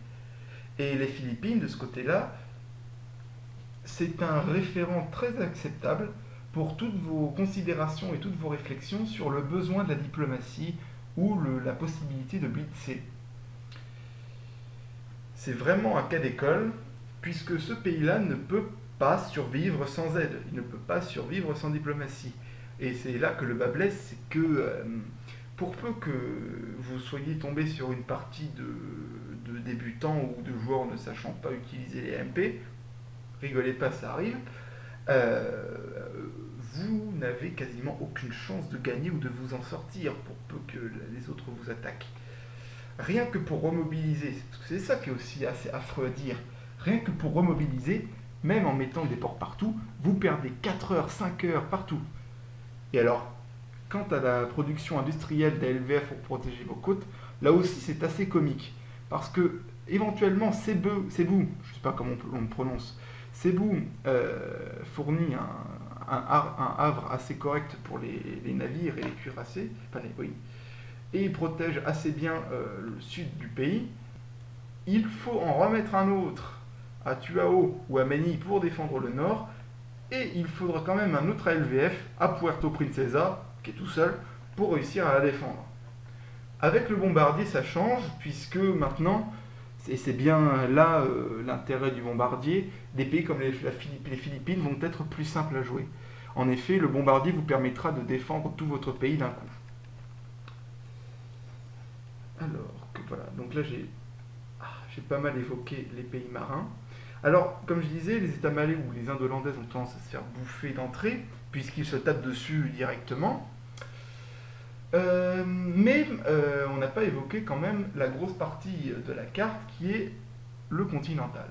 Et les Philippines, de ce côté-là, c'est un référent très acceptable pour toutes vos considérations et toutes vos réflexions sur le besoin de la diplomatie ou la possibilité de blitzer. C'est vraiment un cas d'école, puisque ce pays-là ne peut pas survivre sans aide, il ne peut pas survivre sans diplomatie. Et c'est là que le bas blesse, c'est que pour peu que vous soyez tombé sur une partie de débutants ou de joueurs ne sachant pas utiliser les MP, rigolez pas, ça arrive, vous n'avez quasiment aucune chance de gagner ou de vous en sortir pour peu que les autres vous attaquent. Rien que pour remobiliser, parce que c'est ça qui est aussi assez affreux à dire, rien que pour remobiliser, même en mettant des ports partout, vous perdez 4 heures, 5 heures partout. Et alors, quant à la production industrielle d'ALVF pour protéger vos côtes, là aussi c'est assez comique. Parce que, éventuellement, Cebu, je ne sais pas comment on le prononce, Cebu fournit un havre assez correct pour les navires et les cuirassés, enfin oui, et il protège assez bien le sud du pays, il faut en remettre un autre à Tuao ou à Meni pour défendre le nord, et il faudra quand même un autre ALVF à Puerto Princesa, qui est tout seul, pour réussir à la défendre. Avec le bombardier, ça change, puisque maintenant, et c'est bien là l'intérêt du bombardier, des pays comme les Philippines vont être plus simples à jouer. En effet, le bombardier vous permettra de défendre tout votre pays d'un coup. Alors, que voilà, donc là j'ai pas mal évoqué les pays marins. Alors, comme je disais, les États malais ou les Indes hollandaises ont tendance à se faire bouffer d'entrée, puisqu'ils se tapent dessus directement. Mais on n'a pas évoqué quand même la grosse partie de la carte qui est le continental.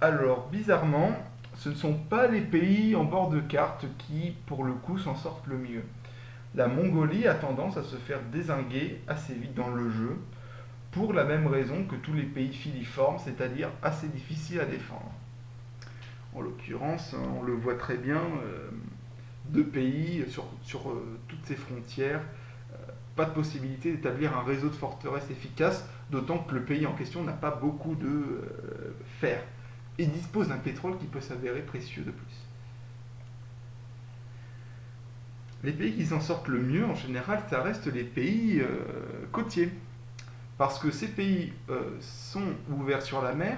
Alors, bizarrement, ce ne sont pas les pays en bord de carte qui, pour le coup, s'en sortent le mieux. La Mongolie a tendance à se faire dézinguer assez vite dans le jeu, pour la même raison que tous les pays filiformes, c'est-à-dire assez difficiles à défendre. En l'occurrence, on le voit très bien, deux pays sur toutes ces frontières, pas de possibilité d'établir un réseau de forteresses efficace, d'autant que le pays en question n'a pas beaucoup de fer et dispose d'un pétrole qui peut s'avérer précieux de plus. Les pays qui s'en sortent le mieux, en général, ça reste les pays côtiers. Parce que ces pays sont ouverts sur la mer,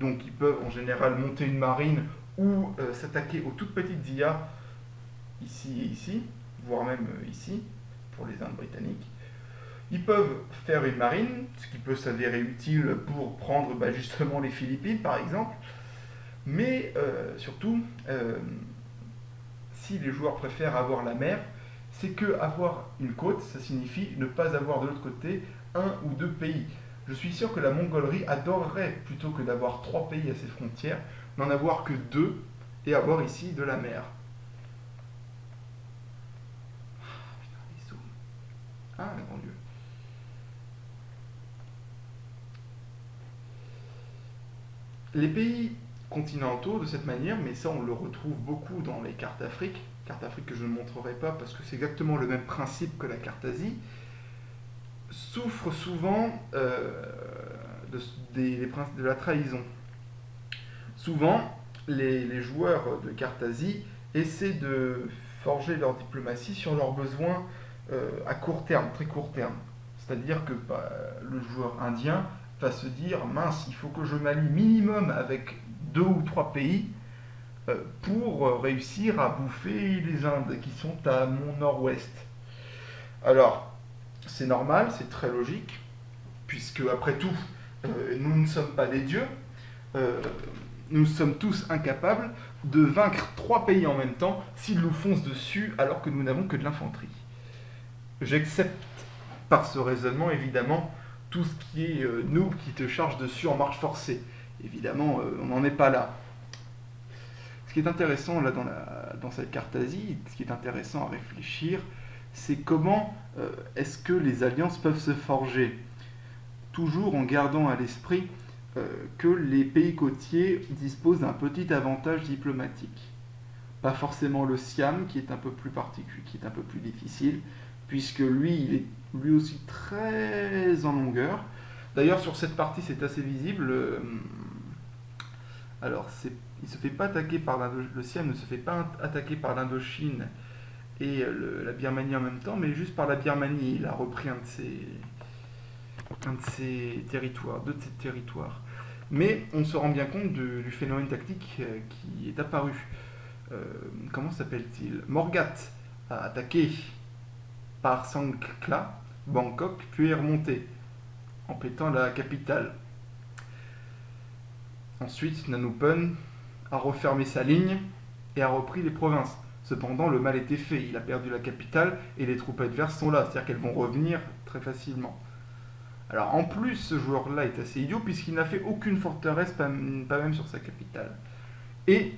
donc ils peuvent en général monter une marine ou s'attaquer aux toutes petites îles, ici et ici, voire même ici, pour les Indes britanniques. Ils peuvent faire une marine, ce qui peut s'avérer utile pour prendre justement les Philippines par exemple, mais surtout, si les joueurs préfèrent avoir la mer, c'est que avoir une côte, ça signifie ne pas avoir de l'autre côté un ou deux pays. Je suis sûr que la Mongolie adorerait, plutôt que d'avoir 3 pays à ses frontières, n'en avoir que 2 et avoir ici de la mer. Ah, mon Dieu. Les pays continentaux, de cette manière, mais ça on le retrouve beaucoup dans les cartes Afrique que je ne montrerai pas parce que c'est exactement le même principe que la carte Asie, souffrent souvent de la trahison. Souvent, les joueurs de carte Asie essaient de forger leur diplomatie sur leurs besoins à court terme, très court terme. C'est-à-dire que le joueur indien va se dire mince, il faut que je m'allie minimum avec 2 ou 3 pays pour réussir à bouffer les Indes qui sont à mon nord-ouest. Alors, c'est normal, c'est très logique, puisque après tout, nous ne sommes pas des dieux, nous sommes tous incapables de vaincre 3 pays en même temps s'ils nous foncent dessus alors que nous n'avons que de l'infanterie. J'accepte par ce raisonnement évidemment tout ce qui est noob qui te charge dessus en marche forcée. Évidemment, on n'en est pas là. Ce qui est intéressant là dans cette carte Asie, ce qui est intéressant à réfléchir, c'est comment est-ce que les alliances peuvent se forger, toujours en gardant à l'esprit que les pays côtiers disposent d'un petit avantage diplomatique. Pas forcément le Siam, qui est un peu plus particulier, qui est un peu plus difficile, puisque lui, il est lui aussi très en longueur. D'ailleurs, sur cette partie, c'est assez visible. Alors, il se fait pas attaquer par le Siam ne se fait pas attaquer par l'Indochine et la Birmanie en même temps, mais juste par la Birmanie. Il a repris un de ses territoires, deux de ses territoires. Mais on se rend bien compte du phénomène tactique qui est apparu. Comment s'appelle-t-il? Morgat a attaqué par Sangkla, Bangkok, puis est remonté en pétant la capitale. Ensuite, Nanupen a refermé sa ligne et a repris les provinces. Cependant, le mal était fait. Il a perdu la capitale et les troupes adverses sont là, c'est-à-dire qu'elles vont revenir très facilement. Alors, en plus, ce joueur-là est assez idiot puisqu'il n'a fait aucune forteresse, pas même sur sa capitale. Et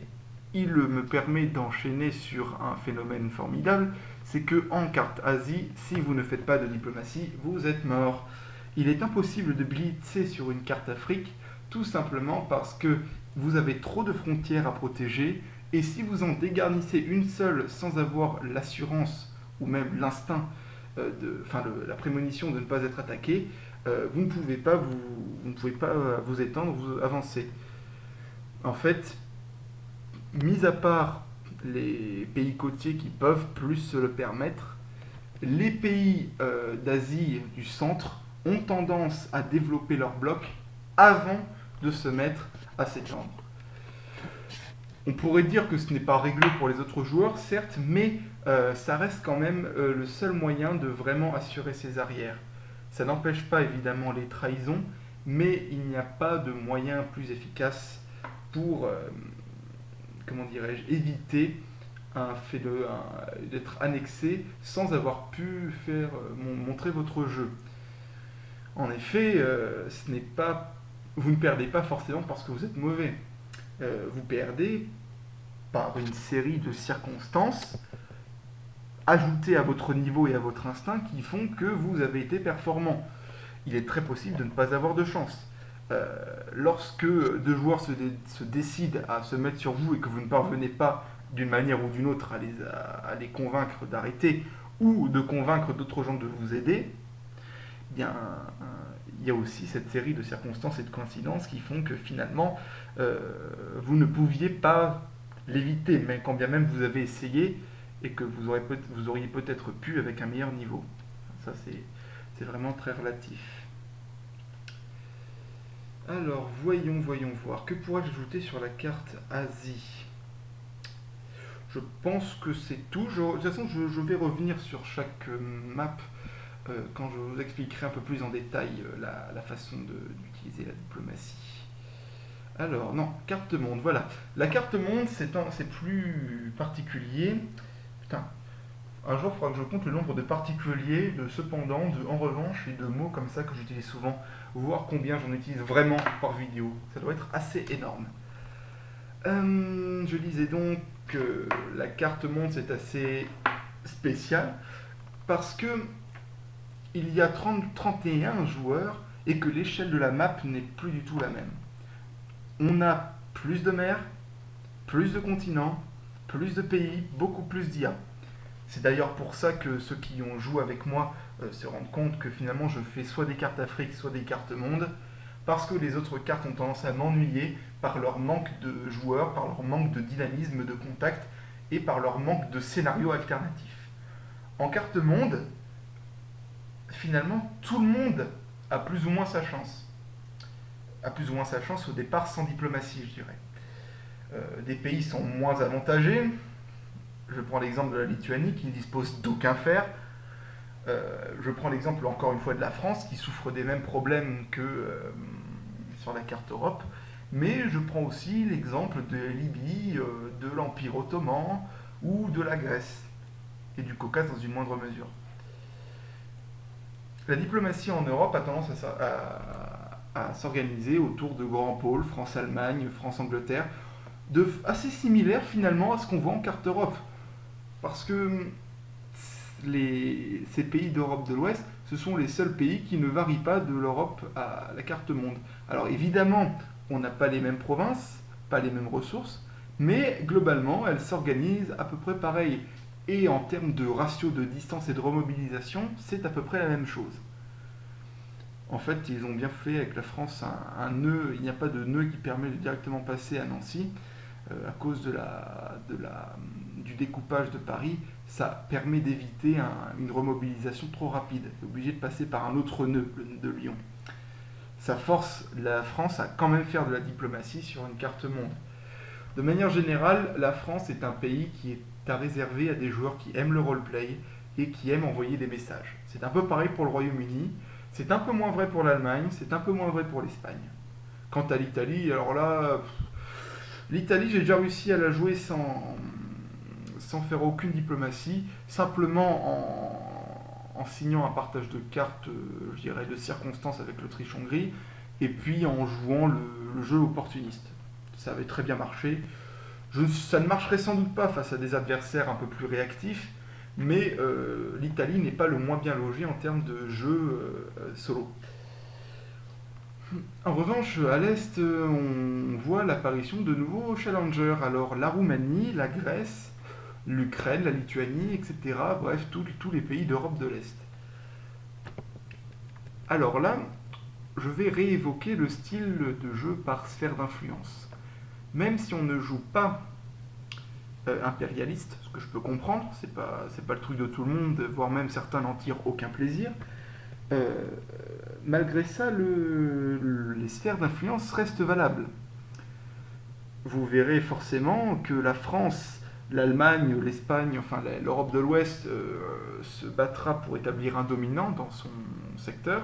il me permet d'enchaîner sur un phénomène formidable, c'est que en carte Asie, si vous ne faites pas de diplomatie, vous êtes mort. Il est impossible de blitzer sur une carte Afrique, tout simplement parce que vous avez trop de frontières à protéger, et si vous en dégarnissez une seule sans avoir l'assurance ou même l'instinct la prémonition de ne pas être attaqué, vous ne pouvez pas vous étendre, vous avancer. En fait, mis à part les pays côtiers qui peuvent plus se le permettre, les pays d'Asie du centre ont tendance à développer leur bloc avant de se mettre à s'étendre. On pourrait dire que ce n'est pas réglé pour les autres joueurs, certes, mais ça reste quand même le seul moyen de vraiment assurer ses arrières. Ça n'empêche pas évidemment les trahisons, mais il n'y a pas de moyen plus efficace pour, comment dirais-je, éviter d'être annexé sans avoir pu montrer votre jeu. En effet, vous ne perdez pas forcément parce que vous êtes mauvais. Vous perdez par une série de circonstances ajoutées à votre niveau et à votre instinct qui font que vous avez été performant. Il est très possible de ne pas avoir de chance. Lorsque deux joueurs se décident à se mettre sur vous et que vous ne parvenez pas d'une manière ou d'une autre à les convaincre d'arrêter ou de convaincre d'autres gens de vous aider, eh bien, il y a aussi cette série de circonstances et de coïncidences qui font que finalement, vous ne pouviez pas l'éviter, mais quand bien même vous avez essayé et que vous auriez peut-être pu avec un meilleur niveau. Ça, c'est vraiment très relatif. Alors, voyons voir. Que pourrais-je ajouter sur la carte Asie ? Je pense que c'est tout. De toute façon, je vais revenir sur chaque map quand je vous expliquerai un peu plus en détail la façon d'utiliser la diplomatie. Alors, non, carte monde, voilà. La carte monde, c'est plus particulier. Putain, un jour, il faudra que je compte le nombre de particuliers, de cependant, de en revanche et de mots comme ça que j'utilise souvent, voir combien j'en utilise vraiment par vidéo. Ça doit être assez énorme. Je disais donc que la carte monde, c'est assez spécial parce que il y a 31 joueurs et que l'échelle de la map n'est plus du tout la même. On a plus de mers, plus de continents, plus de pays, beaucoup plus d'IA. C'est d'ailleurs pour ça que ceux qui ont joué avec moi se rendent compte que finalement je fais soit des cartes Afrique, soit des cartes monde, parce que les autres cartes ont tendance à m'ennuyer par leur manque de joueurs, par leur manque de dynamisme, de contact, et par leur manque de scénario alternatif. En carte monde, finalement, tout le monde a plus ou moins sa chance. A plus ou moins sa chance au départ sans diplomatie, je dirais. Des pays sont moins avantagés. Je prends l'exemple de la Lituanie qui ne dispose d'aucun fer. Je prends l'exemple encore une fois de la France qui souffre des mêmes problèmes que sur la carte Europe. Mais je prends aussi l'exemple de Libye, de l'Empire ottoman ou de la Grèce et du Caucase dans une moindre mesure. La diplomatie en Europe a tendance à s'organiser autour de grands pôles, France-Allemagne, France-Angleterre, assez similaires finalement à ce qu'on voit en carte Europe. Parce que ces pays d'Europe de l'Ouest, ce sont les seuls pays qui ne varient pas de l'Europe à la carte monde. Alors évidemment, on n'a pas les mêmes provinces, pas les mêmes ressources, mais globalement, elles s'organisent à peu près pareil. Et en termes de ratio de distance et de remobilisation, c'est à peu près la même chose. En fait, ils ont bien fait avec la France un nœud, il n'y a pas de nœud qui permet de directement passer à Nancy, à cause du découpage de Paris, ça permet d'éviter une remobilisation trop rapide. On est obligé de passer par un autre nœud, le nœud de Lyon. Ça force la France à quand même faire de la diplomatie sur une carte monde. De manière générale, la France est un pays qui est à réserver à des joueurs qui aiment le roleplay et qui aiment envoyer des messages. C'est un peu pareil pour le Royaume-Uni, c'est un peu moins vrai pour l'Allemagne, c'est un peu moins vrai pour l'Espagne. Quant à l'Italie, alors là, l'Italie, j'ai déjà réussi à la jouer sans faire aucune diplomatie, simplement en signant un partage de cartes, je dirais, de circonstances avec l'Autriche-Hongrie, et puis en jouant le jeu opportuniste. Ça avait très bien marché. Ça ne marcherait sans doute pas face à des adversaires un peu plus réactifs, mais l'Italie n'est pas le moins bien logé en termes de jeu solo. En revanche, à l'Est, on voit l'apparition de nouveaux challengers. Alors la Roumanie, la Grèce, l'Ukraine, la Lituanie, etc. Bref, tous les pays d'Europe de l'Est. Alors là, je vais réévoquer le style de jeu par sphère d'influence. Même si on ne joue pas impérialiste, ce que je peux comprendre, c'est pas le truc de tout le monde, voire même certains n'en tirent aucun plaisir, malgré ça, les sphères d'influence restent valables. Vous verrez forcément que la France, l'Allemagne, l'Espagne, enfin l'Europe de l'Ouest se battra pour établir un dominant dans son secteur,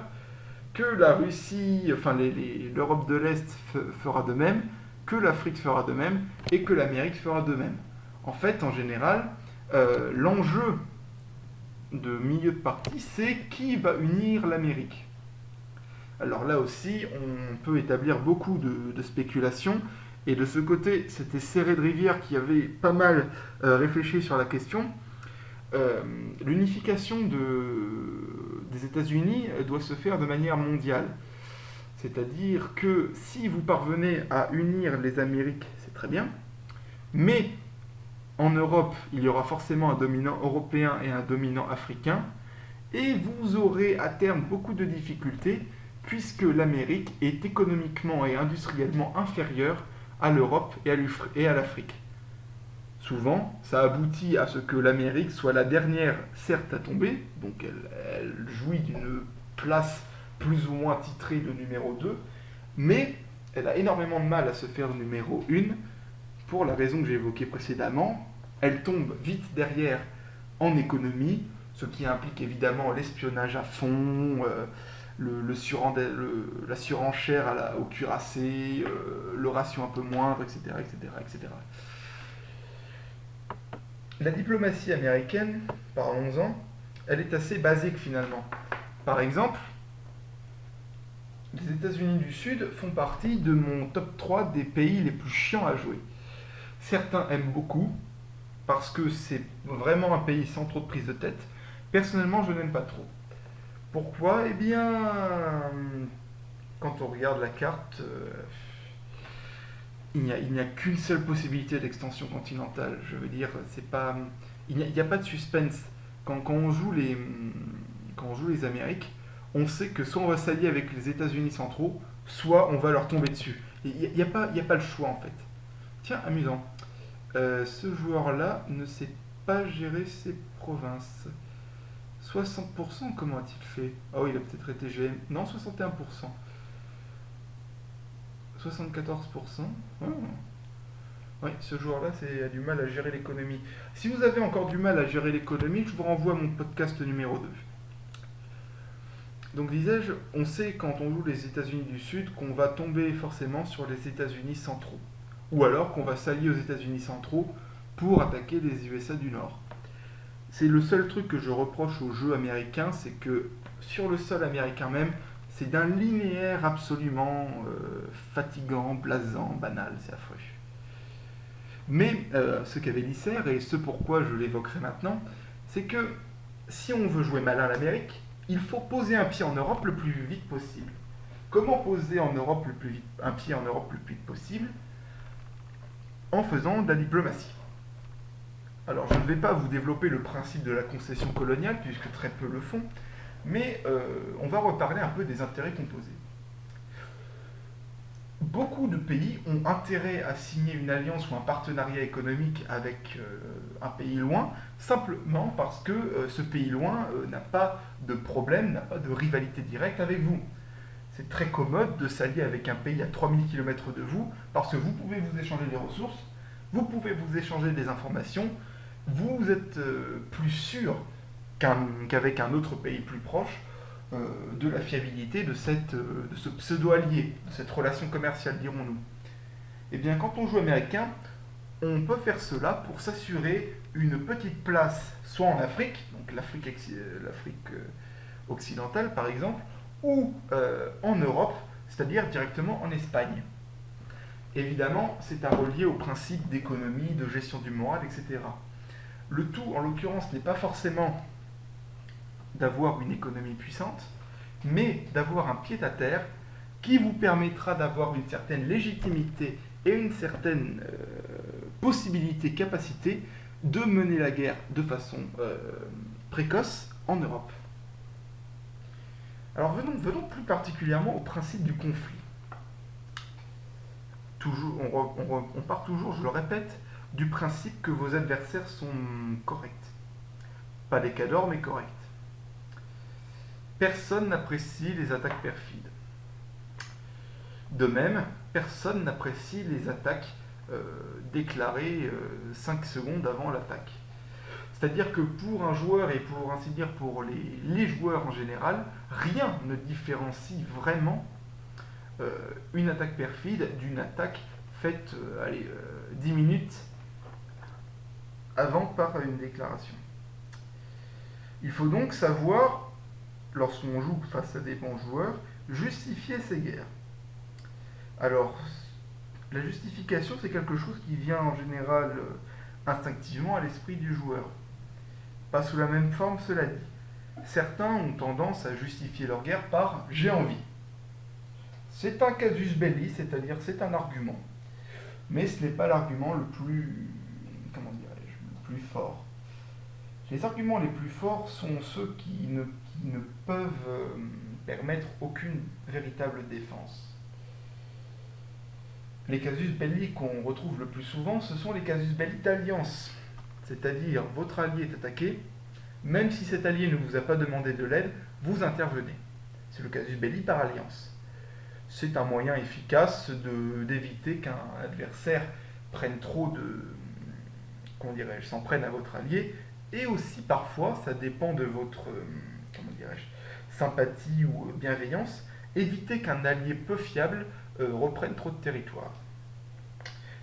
que la Russie, enfin l'Europe de l'Est fera de même, que l'Afrique fera de même, et que l'Amérique fera de même. En fait, en général, l'enjeu de milieu de partie, c'est qui va unir l'Amérique. Alors là aussi, on peut établir beaucoup de spéculations, et de ce côté, c'était Serré de Rivière qui avait pas mal réfléchi sur la question. L'unification des États-Unis doit se faire de manière mondiale. C'est-à-dire que si vous parvenez à unir les Amériques, c'est très bien, mais en Europe, il y aura forcément un dominant européen et un dominant africain, et vous aurez à terme beaucoup de difficultés, puisque l'Amérique est économiquement et industriellement inférieure à l'Europe et à l'Afrique. Souvent, ça aboutit à ce que l'Amérique soit la dernière, certes, à tomber, donc elle jouit d'une place plus ou moins titrée de numéro 2, mais elle a énormément de mal à se faire numéro 1, pour la raison que j'ai évoquée précédemment. Elle tombe vite derrière en économie, ce qui implique évidemment l'espionnage à fond, la surenchère au cuirassé, le ratio un peu moindre, etc., etc., etc. La diplomatie américaine, parlons-en, elle est assez basique finalement. Par exemple, les États-Unis du Sud font partie de mon top 3 des pays les plus chiants à jouer. Certains aiment beaucoup, parce que c'est vraiment un pays sans trop de prise de tête. Personnellement, je n'aime pas trop. Pourquoi ? Eh bien, quand on regarde la carte, il n'y a qu'une seule possibilité d'extension continentale. Je veux dire, il n'y a pas de suspense. Quand on joue les Amériques, on sait que soit on va s'allier avec les États-Unis centraux, soit on va leur tomber dessus. Il n'y a pas le choix en fait. Tiens, amusant. Ce joueur-là ne sait pas gérer ses provinces. 60%, comment a-t-il fait ? Oh, il a peut-être été GM. Non, 61%. 74%. Oh. Oui, ce joueur-là a du mal à gérer l'économie. Si vous avez encore du mal à gérer l'économie, je vous renvoie à mon podcast numéro 2. Donc disais-je, on sait quand on joue les États-Unis du Sud qu'on va tomber forcément sur les États-Unis centraux. Ou alors qu'on va s'allier aux États-Unis centraux pour attaquer les USA du Nord. C'est le seul truc que je reproche aux jeux américains, c'est que sur le sol américain même, c'est d'un linéaire absolument fatigant, blasant, banal, c'est affreux. Mais ce qu'avait dit Serre, et ce pourquoi je l'évoquerai maintenant, c'est que si on veut jouer malin l'Amérique, il faut poser un pied en Europe le plus vite possible. Comment poser un pied en Europe le plus vite possible ? En faisant de la diplomatie. Alors je ne vais pas vous développer le principe de la concession coloniale, puisque très peu le font, mais on va reparler un peu des intérêts composés. Beaucoup de pays ont intérêt à signer une alliance ou un partenariat économique avec un pays loin, simplement parce que ce pays loin n'a pas de problème, n'a pas de rivalité directe avec vous. C'est très commode de s'allier avec un pays à 3000 km de vous, parce que vous pouvez vous échanger des ressources, vous pouvez vous échanger des informations, vous êtes plus sûr qu'avec un autre pays plus proche de la fiabilité de ce pseudo-allié, de cette relation commerciale, dirons-nous. Eh bien, quand on joue américain, on peut faire cela pour s'assurer une petite place, soit en Afrique, donc l'Afrique occidentale par exemple, ou en Europe, c'est-à-dire directement en Espagne. Évidemment, c'est à relier au principe d'économie, de gestion du moral, etc. Le tout, en l'occurrence, n'est pas forcément d'avoir une économie puissante, mais d'avoir un pied-à-terre qui vous permettra d'avoir une certaine légitimité et une certaine possibilité, capacité de mener la guerre de façon précoce en Europe. Alors venons plus particulièrement au principe du conflit. Toujours, on part toujours, je le répète, du principe que vos adversaires sont corrects. Pas des cadors, mais corrects. Personne n'apprécie les attaques perfides. De même, personne n'apprécie les attaques déclarées 5 secondes avant l'attaque. C'est-à-dire que pour un joueur et pour ainsi dire pour les joueurs en général, rien ne différencie vraiment une attaque perfide d'une attaque faite 10 minutes avant par une déclaration. Il faut donc savoir, lorsqu'on joue face à des bons joueurs, justifier ces guerres. Alors, la justification, c'est quelque chose qui vient en général instinctivement à l'esprit du joueur. Pas sous la même forme, cela dit. Certains ont tendance à justifier leur guerre par « j'ai envie ». C'est un casus belli, c'est-à-dire c'est un argument. Mais ce n'est pas l'argument le plus, comment dirais-je, le plus fort. Les arguments les plus forts sont ceux qui ne peuvent permettre aucune véritable défense. Les casus belli qu'on retrouve le plus souvent, ce sont les casus belli d'alliance. C'est-à-dire, votre allié est attaqué, même si cet allié ne vous a pas demandé de l'aide, vous intervenez. C'est le casus belli par alliance. C'est un moyen efficace d'éviter qu'un adversaire prenne trop s'en prenne à votre allié, et aussi parfois, ça dépend de votre, sympathie ou bienveillance, éviter qu'un allié peu fiable reprenne trop de territoire.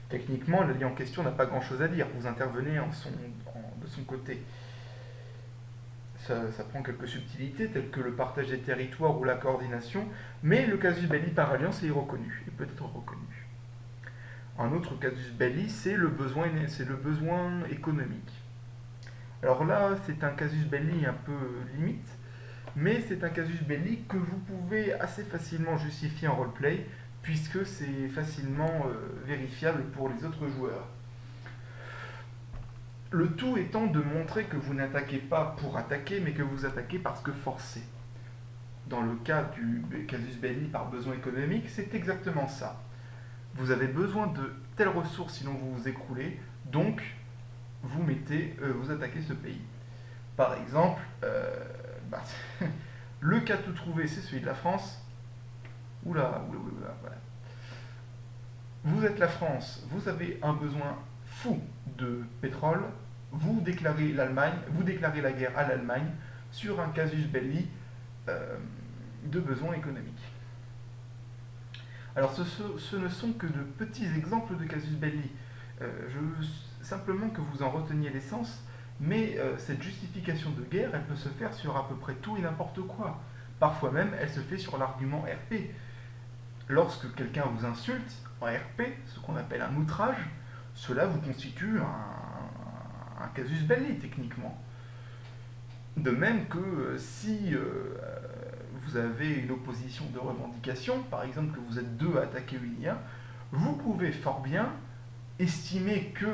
Techniquement, l'allié en question n'a pas grand-chose à dire, vous intervenez de son côté. Ça prend quelques subtilités, telles que le partage des territoires ou la coordination, mais le casus belli par alliance est reconnu, et peut être reconnu. Un autre casus belli, c'est le besoin économique. Alors là, c'est un casus belli un peu limite, mais c'est un casus belli que vous pouvez assez facilement justifier en roleplay, puisque c'est facilement vérifiable pour les autres joueurs. Le tout étant de montrer que vous n'attaquez pas pour attaquer, mais que vous attaquez parce que forcé. Dans le cas du casus belli par besoin économique, c'est exactement ça. Vous avez besoin de telles ressources sinon vous vous écroulez, donc vous attaquez ce pays. Par exemple, le cas tout trouvé, c'est celui de la France. Oula, voilà. Vous êtes la France, vous avez un besoin fou de pétrole, vous déclarez la guerre à l'Allemagne sur un casus belli de besoins économiques. Alors ce ne sont que de petits exemples de casus belli. Je veux simplement que vous en reteniez l'essence, mais cette justification de guerre, elle peut se faire sur à peu près tout et n'importe quoi. Parfois même, elle se fait sur l'argument RP. Lorsque quelqu'un vous insulte en RP, ce qu'on appelle un outrage, cela vous constitue un casus belli techniquement. De même que si vous avez une opposition de revendication, par exemple que vous êtes deux à attaquer une IA, vous pouvez fort bien estimer que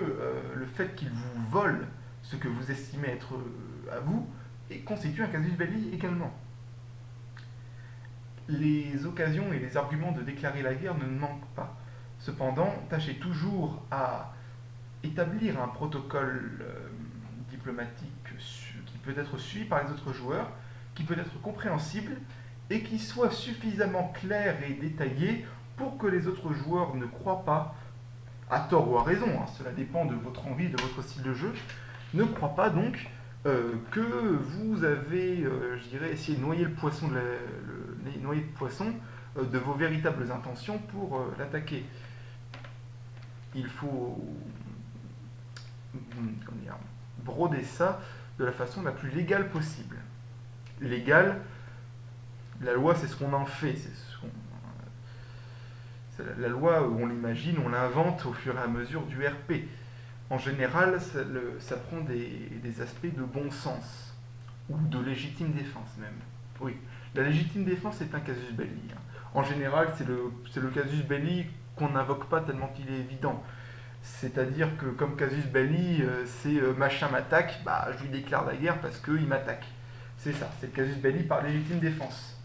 le fait qu'il vous vole ce que vous estimez être à vous constitue un casus belli également. Les occasions et les arguments de déclarer la guerre ne manquent pas. Cependant, tâchez toujours à établir un protocole diplomatique qui peut être suivi par les autres joueurs, qui peut être compréhensible et qui soit suffisamment clair et détaillé pour que les autres joueurs ne croient pas, à tort ou à raison, cela dépend de votre envie, de votre style de jeu, ne croient pas donc que vous avez, essayé de noyer le poisson de vos véritables intentions pour l'attaquer. Il faut broder ça de la façon la plus légale possible. Légal, la loi c'est ce qu'on en fait, la loi, on l'imagine, on l'invente au fur et à mesure du RP. En général, ça prend des aspects de bon sens, ou de légitime défense même. Oui, la légitime défense est un casus belli. En général, c'est le casus belli qu'on n'invoque pas tellement il est évident. C'est-à-dire que comme casus belli, c'est machin m'attaque, bah je lui déclare la guerre parce qu'il m'attaque. C'est ça, c'est le casus belli par légitime défense.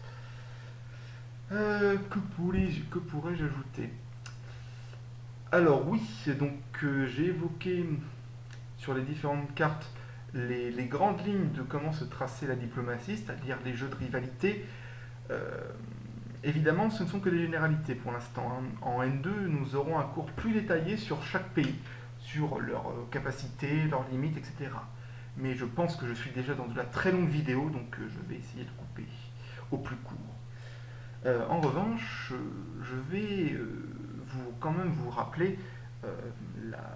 Que pourrais-je ajouter? Alors oui, donc j'ai évoqué sur les différentes cartes les grandes lignes de comment se tracer la diplomatie, c'est-à-dire les jeux de rivalité. Euh, Évidemment, ce ne sont que des généralités pour l'instant, hein. En N2, nous aurons un cours plus détaillé sur chaque pays, sur leurs capacités, leurs limites, etc. Mais je pense que je suis déjà dans de la très longue vidéo, donc je vais essayer de couper au plus court. En revanche, je vais quand même vous rappeler euh, la-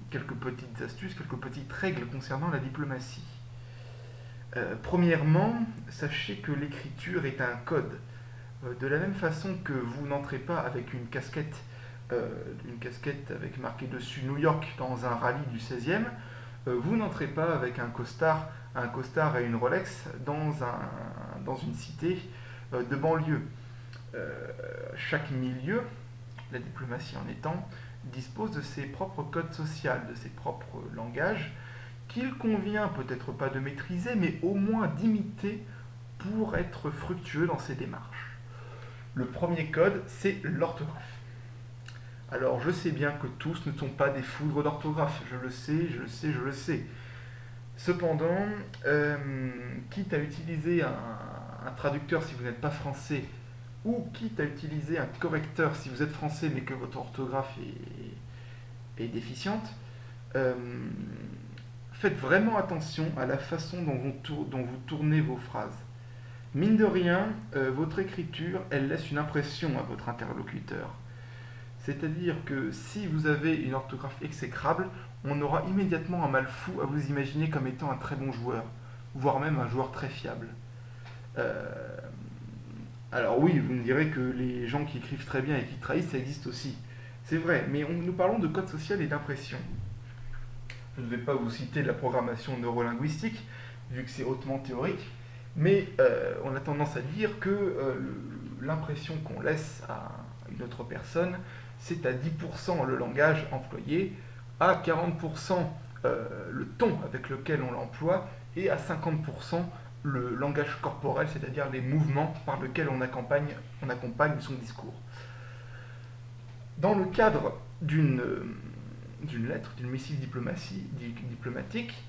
quelques petites astuces, quelques petites règles concernant la diplomatie. Premièrement, sachez que l'écriture est un code. De la même façon que vous n'entrez pas avec une casquette avec marqué dessus New York dans un rallye du 16e, vous n'entrez pas avec un costard et une Rolex dans une cité de banlieue. Chaque milieu, la diplomatie en étant, dispose de ses propres codes sociaux, de ses propres langages, qu'il convient peut-être pas de maîtriser, mais au moins d'imiter pour être fructueux dans ses démarches. Le premier code, c'est l'orthographe. Alors je sais bien que tous ne sont pas des foudres d'orthographe, je le sais, je le sais, je le sais. Cependant, quitte à utiliser un traducteur si vous n'êtes pas français, ou quitte à utiliser un correcteur si vous êtes français mais que votre orthographe est déficiente, euh, faites vraiment attention à la façon dont vous tournez vos phrases. Mine de rien, votre écriture, elle laisse une impression à votre interlocuteur. C'est-à-dire que si vous avez une orthographe exécrable, on aura immédiatement un mal fou à vous imaginer comme étant un très bon joueur, voire même un joueur très fiable. Euh, alors oui, vous me direz que les gens qui écrivent très bien et qui trahissent, ça existe aussi. C'est vrai, mais nous parlons de code social et d'impression. Je ne vais pas vous citer la programmation neurolinguistique, vu que c'est hautement théorique, mais on a tendance à dire que l'impression qu'on laisse à une autre personne, c'est à 10% le langage employé, à 40% le ton avec lequel on l'emploie, et à 50% le langage corporel, c'est-à-dire les mouvements par lesquels on accompagne son discours. Dans le cadre d'une lettre, d'une missive diplomatique,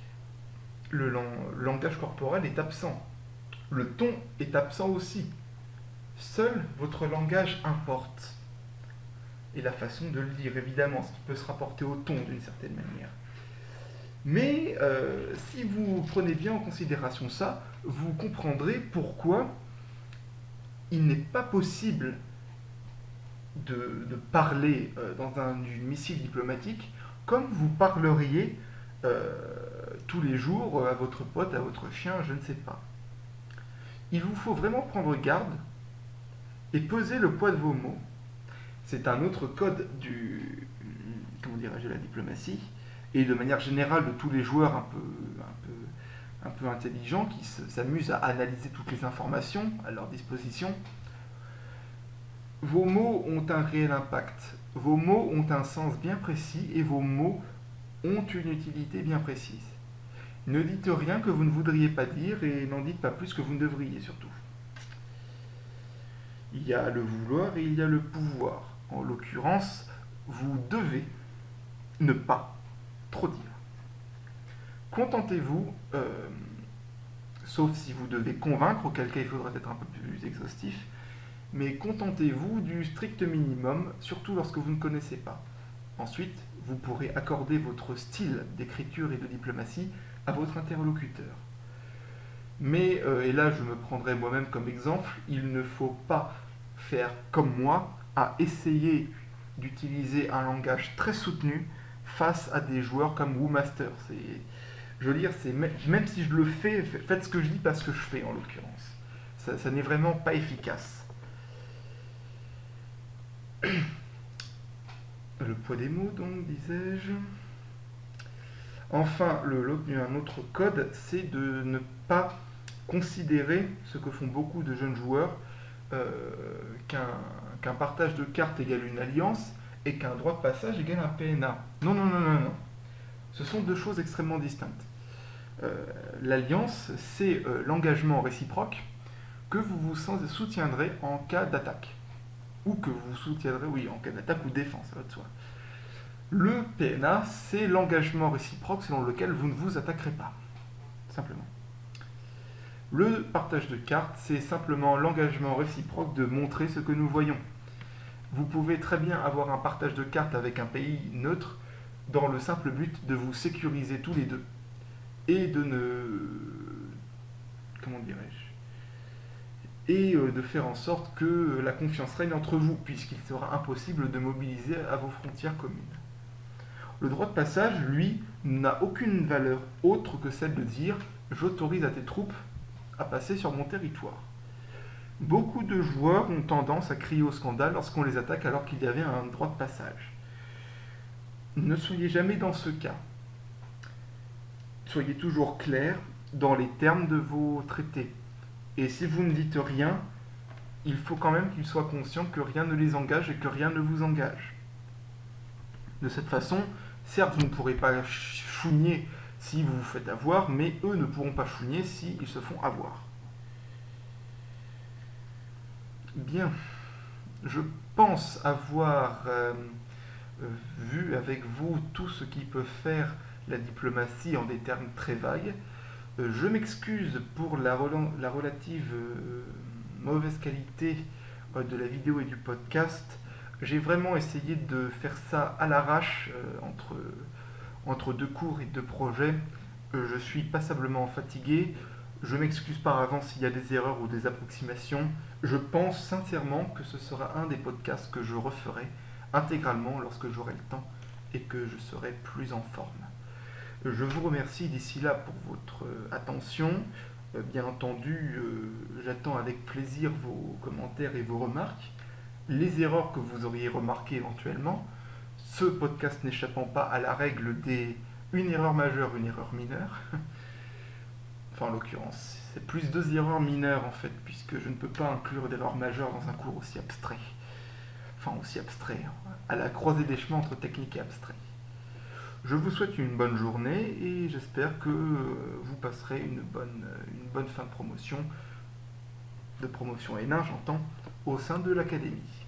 le langage corporel est absent. Le ton est absent aussi. Seul votre langage importe. Et la façon de le dire, évidemment, ce qui peut se rapporter au ton d'une certaine manière. Mais si vous prenez bien en considération ça, vous comprendrez pourquoi il n'est pas possible de parler dans une missive diplomatique comme vous parleriez tous les jours à votre pote, à votre chien, je ne sais pas. Il vous faut vraiment prendre garde et peser le poids de vos mots. C'est un autre code de la diplomatie et de manière générale de tous les joueurs un peu intelligents qui s'amusent à analyser toutes les informations à leur disposition. Vos mots ont un réel impact. Vos mots ont un sens bien précis et vos mots ont une utilité bien précise. Ne dites rien que vous ne voudriez pas dire et n'en dites pas plus que vous ne devriez surtout. Il y a le vouloir et il y a le pouvoir. En l'occurrence, vous devez ne pas trop dire. Contentez-vous, sauf si vous devez convaincre, auquel cas il faudra être un peu plus exhaustif, mais contentez-vous du strict minimum, surtout lorsque vous ne connaissez pas. Ensuite, vous pourrez accorder votre style d'écriture et de diplomatie à votre interlocuteur. Mais, et là je me prendrai moi-même comme exemple, il ne faut pas faire comme moi, à essayer d'utiliser un langage très soutenu face à des joueurs comme WooMaster. Je veux dire, même si je le fais, faites ce que je dis, pas ce que je fais en l'occurrence. Ça n'est vraiment pas efficace. Le poids des mots, donc, disais-je. Enfin, un autre code, c'est de ne pas considérer, ce que font beaucoup de jeunes joueurs, qu'un partage de cartes égale une alliance, et qu'un droit de passage égale un PNA. Non, non, non, non, non. Ce sont deux choses extrêmement distinctes. L'alliance, c'est l'engagement réciproque que vous vous soutiendrez en cas d'attaque. Ou que vous soutiendrez, oui, en cas d'attaque ou défense, ça va de soi. Le PNA, c'est l'engagement réciproque selon lequel vous ne vous attaquerez pas. Simplement. Le partage de cartes, c'est simplement l'engagement réciproque de montrer ce que nous voyons. Vous pouvez très bien avoir un partage de cartes avec un pays neutre dans le simple but de vous sécuriser tous les deux et de ne... comment dirais-je, et de faire en sorte que la confiance règne entre vous, puisqu'il sera impossible de mobiliser à vos frontières communes. Le droit de passage, lui, n'a aucune valeur autre que celle de dire « j'autorise à tes troupes à passer sur mon territoire ». Beaucoup de joueurs ont tendance à crier au scandale lorsqu'on les attaque alors qu'il y avait un droit de passage. Ne soyez jamais dans ce cas. Soyez toujours clair dans les termes de vos traités. Et si vous ne dites rien, il faut quand même qu'ils soient conscients que rien ne les engage et que rien ne vous engage. De cette façon, certes, vous ne pourrez pas chougner si vous vous faites avoir, mais eux ne pourront pas chougner s'ils se font avoir. Bien, je pense avoir vu avec vous tout ce qui peut faire la diplomatie en des termes très vagues. Je m'excuse pour la relative mauvaise qualité de la vidéo et du podcast. J'ai vraiment essayé de faire ça à l'arrache entre deux cours et deux projets. Je suis passablement fatigué. Je m'excuse par avance s'il y a des erreurs ou des approximations. Je pense sincèrement que ce sera un des podcasts que je referai intégralement lorsque j'aurai le temps et que je serai plus en forme. Je vous remercie d'ici là pour votre attention. Bien entendu, j'attends avec plaisir vos commentaires et vos remarques, les erreurs que vous auriez remarquées éventuellement, ce podcast n'échappant pas à la règle des une erreur majeure, une erreur mineure. Enfin, en l'occurrence, c'est plus deux erreurs mineures en fait, puisque je ne peux pas inclure d'erreurs majeures dans un cours aussi abstrait. Enfin, aussi abstrait, à la croisée des chemins entre technique et abstrait. Je vous souhaite une bonne journée et j'espère que vous passerez une bonne fin de promotion N1 j'entends, au sein de l'académie.